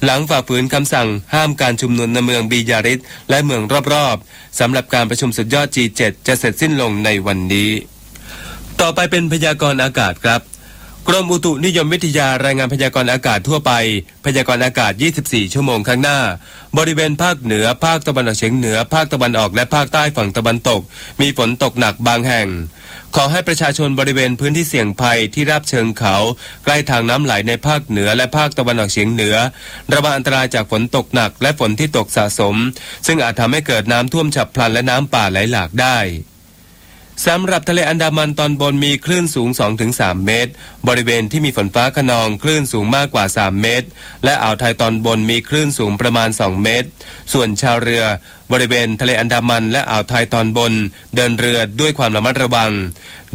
หลังฝ่าฝืนคำสั่งห้ามการชุมนุมในเมืองบิยาลิสและเมืองรอบๆสำหรับการประชุมสุดยอด G7 จะเสร็จสิ้นลงในวันนี้ต่อไปเป็นพยากรณ์อากาศครับกรมอุตุนิยมวิทยารายงานพยากรณ์อากาศทั่วไปพยากรณ์อากาศ24ชั่วโมงข้างหน้าบริเวณภาคเหนือภาคตะวันออกเฉียงเหนือภาคตะวันออกและภาคใต้ฝั่งตะวันตกมีฝนตกหนักบางแห่งขอให้ประชาชนบริเวณพื้นที่เสี่ยงภัยที่ราบเชิงเขาใกล้ทางน้ำไหลในภาคเหนือและภาคตะวันออกเฉียงเหนือระวังอันตรายจากฝนตกหนักและฝนที่ตกสะสมซึ่งอาจทำให้เกิดน้ำท่วมฉับพลันและน้ำป่าไหลหลากได้สำหรับทะเลอันดามันตอนบนมีคลื่นสูง 2-3 เมตรบริเวณที่มีฝนฟ้าคะนองคลื่นสูงมากกว่า3เมตรและอ่าวไทยตอนบนมีคลื่นสูงประมาณ2เมตรส่วนชาวเรือบริเวณทะเลอันดามันและอ่าวไทยตอนบนเดินเรือด้วยความระมัดระวัง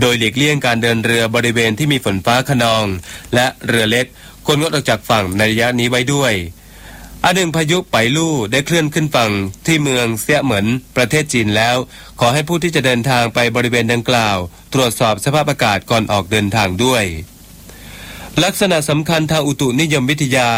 โดยหลีกเลี่ยงการเดินเรือบริเวณที่มีฝนฟ้าคะนองและเรือเล็กควรงดออกจากฝั่งในระยะนี้ไว้ด้วยอันหนึ่งพายุไปลู่ได้เคลื่อนขึ้นฝั่งที่เมืองเซี่ยเหมินประเทศจีนแล้วขอให้ผู้ที่จะเดินทางไปบริเวณดังกล่าวตรวจสอบสภาพอากาศก่อนออกเดินทางด้วยลักษณะสำคัญทางอุตุนิยมวิทยา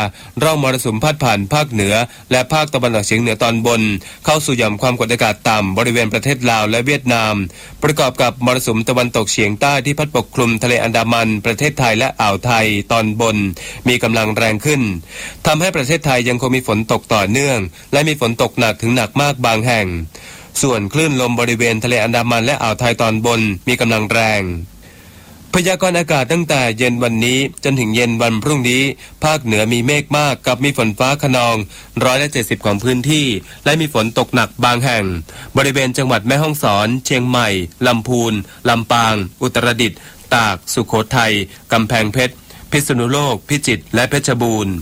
ร่องมรสุมพาดผ่านภาคเหนือและภาคตะวันออกเฉียงเหนือตอนบนเข้าสู่หย่อมความกดอากาศต่ำบริเวณประเทศลาวและเวียดนามประกอบกับมรสุมตะวันตกเฉียงใต้ที่พัดปกคลุมทะเลอันดามันประเทศไทยและอ่าวไทยตอนบนมีกำลังแรงขึ้นทำให้ประเทศไทยยังคงมีฝนตกต่อเนื่องและมีฝนตกหนักถึงหนักมากบางแห่งส่วนคลื่นลมบริเวณทะเลอันดามันและอ่าวไทยตอนบนมีกำลังแรงพยากรณ์อากาศตั้งแต่เย็นวันนี้จนถึงเย็นวันพรุ่งนี้ภาคเหนือมีเมฆมากกับมีฝนฟ้าคะนอง170ของพื้นที่และมีฝนตกหนักบางแห่งบริเวณจังหวัดแม่ฮ่องสอนเชียงใหม่ลำพูนลำปางอุตรดิตถ์ตากสุโขทัยกำแพงเพชรพิษณุโลกพิจิตรและเพชรบูรณ์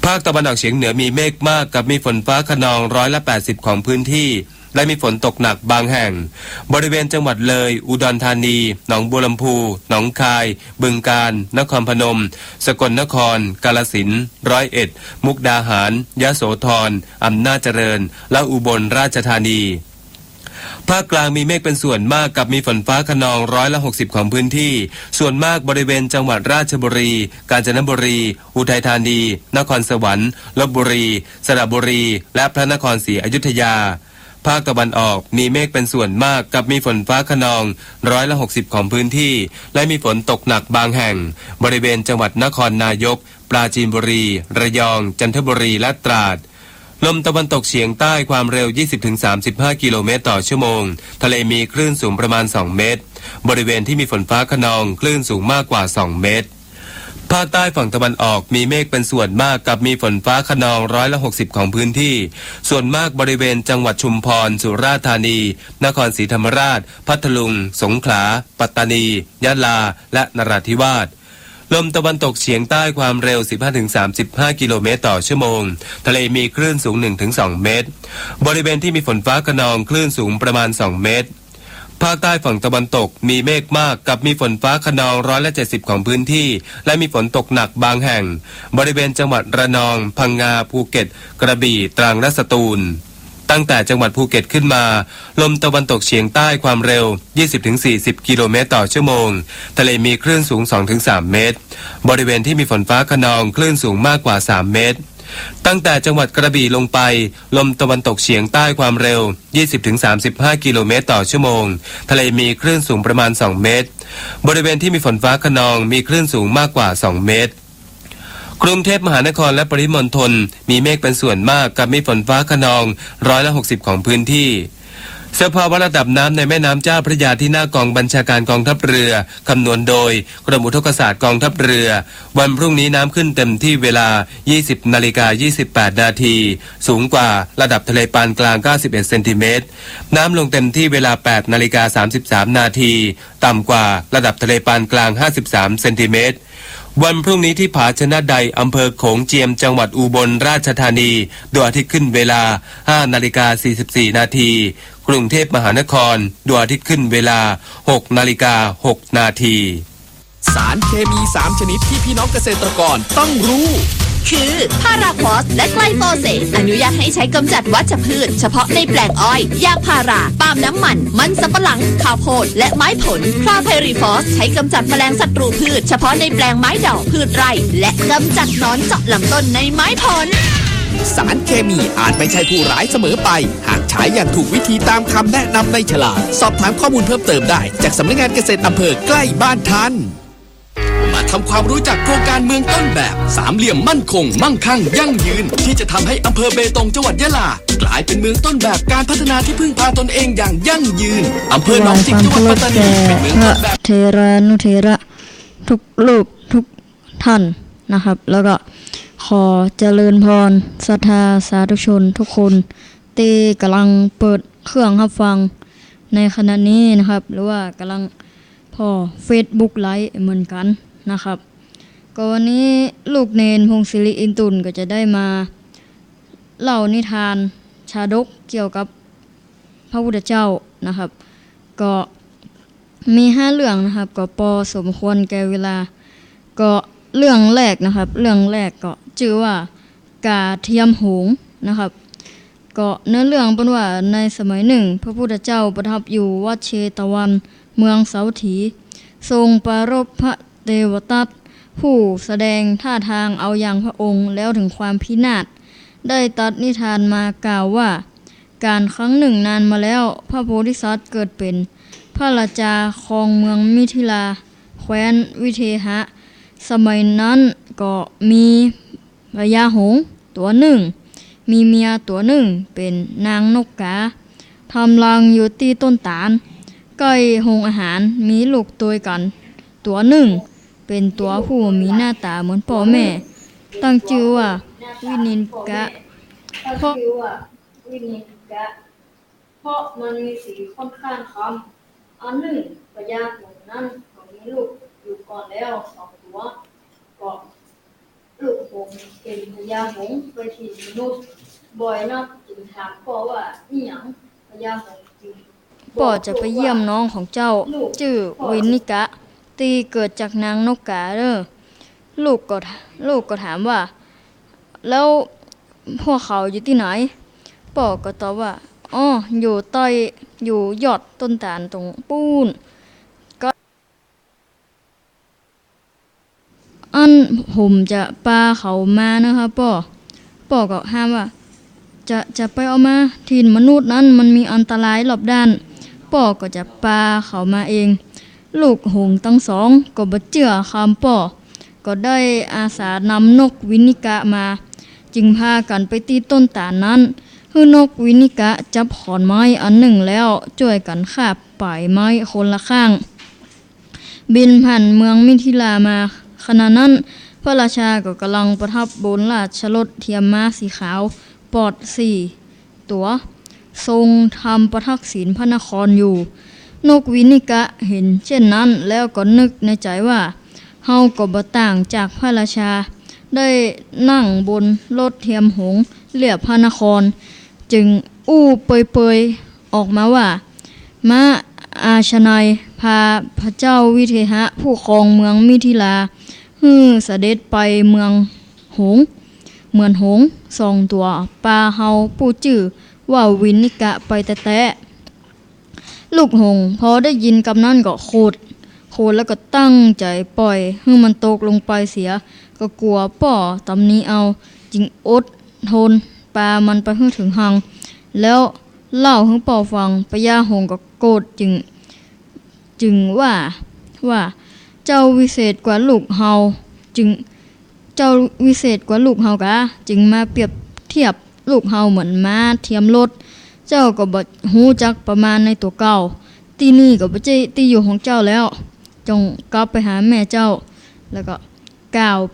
ภาคตะวันออกเฉียงเหนือมีเมฆมากกับมีฝนฟ้าคะนอง180ของพื้นที่และมีฝนตกหนักบางแห่งบริเวณจังหวัดเลยอุดรธานีหนองบัวลำพูหนองคายบึงกาฬนครพนมสกลนครกาฬสินธุ์101มุกดาหารยโสธรอำนาจเจริญและอุบลราชธานีภาคกลางมีเมฆเป็นส่วนมากกับมีฝนฟ้าคะนอง160ของพื้นที่ส่วนมากบริเวณจังหวัดราชบุรีกาญจนบุรีอุทัยธานีนครสวรรค์ลพบุรีสระบุรีและพระนครศรีอยุธยาภาคตะวันออกมีเมฆเป็นส่วนมากกับมีฝนฟ้าคะนอง160ของพื้นที่และมีฝนตกหนักบางแห่งบริเวณจังหวัดนครนายกปราจีนบุรีระยองจันทบุรีและตราดลมตะวันตกเฉียงใต้ความเร็ว 20-35 กิโลเมตรต่อชั่วโมงทะเลมีคลื่นสูงประมาณ2เมตรบริเวณที่มีฝนฟ้าคะนองคลื่นสูงมากกว่า2เมตรภาคใต้ฝั่งตะวันออกมีเมฆเป็นส่วนมากกับมีฝนฟ้าคะนอง160ของพื้นที่ส่วนมากบริเวณจังหวัดชุมพรสุราษฎร์ธานีนครศรีธรรมราชพัทลุงสงขลาปัตตานียะลาและนราธิวาสลมตะวันตกเฉียงใต้ความเร็ว 15-35 กิโลเมตรต่อชั่วโมงทะเลมีคลื่นสูง 1-2 เมตรบริเวณที่มีฝนฟ้าคะนองคลื่นสูงประมาณ2เมตรภาคใต้ฝั่งตะวันตกมีเมฆมากกับมีฝนฟ้าคะนอง170ของพื้นที่และมีฝนตกหนักบางแห่งบริเวณจังหวัดระนองพังงาภูเก็ตกระบี่ตรังและสตูลตั้งแต่จังหวัดภูเก็ตขึ้นมาลมตะวันตกเฉียงใต้ความเร็ว 20-40 กิโลเมตรต่อชั่วโมงทะเลมีคลื่นสูง 2-3 เมตรบริเวณที่มีฝนฟ้าคะนองคลื่นสูงมากกว่า3เมตรตั้งแต่จังหวัดกระบี่ลงไปลมตะวันตกเฉียงใต้ความเร็ว 20-35 กิโลเมตรต่อชั่วโมงทะเลมีคลื่นสูงประมาณ2เมตรบริเวณที่มีฝนฟ้าคะนองมีคลื่นสูงมากกว่า2เมตร กรุงเทพมหานครและปริมณฑลมีเมฆเป็นส่วนมากกับมีฝนฟ้าคะนอง160%ของพื้นที่สภาวะระดับน้ำในแม่น้ำเจ้าพระยาที่หน้ากองบัญชาการกองทัพเรือคำนวณโดยกรมอุทกศาสตร์กองทัพเรือวันพรุ่งนี้น้ำขึ้นเต็มที่เวลา 20:28 นาทีสูงกว่าระดับทะเลปานกลาง91เซนติเมตรน้ำลงเต็มที่เวลา 8:33 นาทีต่ำกว่าระดับทะเลปานกลาง53เซนติเมตรวันพรุ่งนี้ที่ผาชนะใดอำเภอโขงเจียมจังหวัดอุบลราชธานีดวงอาทิตย์ขึ้นเวลา 5:44 นาทีกรุงเทพมหานครดวงอาทิตย์ขึ้นเวลา 6:06 นาที
สารเคมี3ชนิดที่พี่น้องเกษตรกรต้องรู้
คือพาราควอสและไกลโฟเสตอนุญาตให้ใช้กำจัดวัชพืชเฉพาะในแปลงอ้อยยางพาราปาล์มน้ำมันสำปะหลังข้าวโพดและไม้ผลคลาไพรีฟอสใช้กำจัดแมลงศัตรูพืชเฉพาะในแปลงไม้ดอกพืชไร่และกำจัดหนอนเจาะลำต้นในไม้ผล
สารเคมีอาจไม่ใช่ผู้ร้ายเสมอไปหากใช้อย่างถูกวิธีตามคำแนะนำในฉลากสอบถามข้อมูลเพิ่มเติมได้จากสำนักงานเกษตรอำเภอใกล้บ้านท่านมาทำความรู้จักโครงการเมืองต้นแบบสามเหลี่ยมมั่นคงมั่งคั่งยั่งยืนที่จะทำให้อำเภอเบตงจังหวัดยะลากลายเป็นเมืองต้นแบบการพัฒนาที่พึ่งพาตนเองอย่างยั่งยืนอำเภอหนองจิกจังหวัดปัตตานีเป็นเมืองต้นแบบ
เทรานุเทระทุกรูปทุกท่านนะครับแล้วก็ขอเจริญพรศรัทธาสาธุชนทุกคนที่กำลังเปิดเครื่องรับฟังในขณะนี้นะครับหรือว่ากำลังพอ Facebook ไลฟ์เหมือนกันนะครับก็วันนี้ลูกเนนพงศิริอินตุลก็จะได้มาเล่านิทานชาดกเกี่ยวกับพระพุทธเจ้านะครับก็มี5เรื่องนะครับก็พอสมควรแก่เวลาก็เรื่องแรกนะครับเรื่องแรกก็ชื่อว่ากาเทียมหงส์นะครับก็เนื้อเรื่องเป็นว่าในสมัยหนึ่งพระพุทธเจ้าประทับอยู่วัดเชตวันเมืองเสาถีทรงปรารภพระเทวทัตผู้แสดงท่าทางเอาอย่างพระองค์แล้วถึงความพินาศได้ตัดนิทานมากล่าวว่าการครั้งหนึ่งนานมาแล้วพระโพธิสัตว์เกิดเป็นพระราชาครองเมืองมิถิลาแคว้นวิเทหะสมัยนั้นก็มีพญาหงส์ตัวหนึ่งมีเมียตัวหนึ่งเป็นนางนกกาทำรังอยู่ที่ต้นตาลใกล้หงอาหารมีลูกตัวกันตัวหนึ่งเป็นตัวผู้มีหน้าตาเหมือนพ่อแม่ตั้งชื่อว่าวินินกะเพราะมันมีสีค่อนข้างคำอันหนึ่งพญาหงส์นั้นก็มีลูกอยู่ก่อนแล้ว2ตัวก็ลูกหงส์เป็นพญาหงส์ไปที่มนุษย์บ่อยนักจึงถามพ่อว่าอีหยังพญาหงส์จริงพ่อจะไปเยี่ยมน้องของเจ้าชื่อวินิกะตีเกิดจากนางนกกาเด้อลูกก็ถามว่าแล้วพวกเขาอยู่ที่ไหนพ่อก็ตอบว่าอยู่ยอดต้นตาลตรงปูนก็อันผมจะปาเขามานะครับพ่อก็ห้ามว่าจะไปเอามาถิ่นมนุษย์นั้นมันมีอันตรายรอบด้านพ่อก็จะปาเขามาเองลูกหงส์ทั้งสองก็บ่เชื่อคำพ่อก็ได้อาสานำนกวินิกะมาจึงพากันไปที่ต้นตาลนั้นคือนกวินิกะจับขอนไม้อันหนึ่งแล้วช่วยกันคาบปลายไม้คนละข้างบินผ่านเมืองมิถิลามาขณะนั้นพระราชาก็กำลังประทับบนราชรถเทียมม้าสีขาวปอด4ตัวทรงทำประทักษิณพระนครอยู่นกวินิกะเห็นเช่นนั้นแล้วก็นึกในใจว่าเฮาก็บ่ต่างจากพระราชาได้นั่งบนรถเทียมหงส์เลียบพระนครจึงอู้เปยๆออกมาว่ามาอาชนัยพาพระเจ้าวิเทหะผู้ครองเมืองมิถิลาเสด็จไปเมืองหงส์เหมือนหงส์2ตัวปาเฮาผู้จื่อว่าวินิกะไปแต่ลูกหงส์พอได้ยินคำนั้นก็โคตรแล้วก็ตั้งใจปล่อยให้มันตกลงไปเสียก็กลัวป่อตำนี้เอาจึงอดทนปามันไปให้ถึงหังแล้วเล่าให้ป่อฟังพญาหงส์ก็โกรธจึงว่าเจ้าวิเศษกว่าลูกเฮา เจ้าวิเศษกว่าลูกเฮากะจึงมาเปรียบเทียบลูกเฮาเหมือนม้าเทียมรถเจ้าก็บ่ฮู้จักประมาณในตัวเก่าที่นี่ก็บ่ใช่ที่อยู่ของเจ้าแล้วจงกลับไปหาแม่เจ้าแล้วก็กล่าว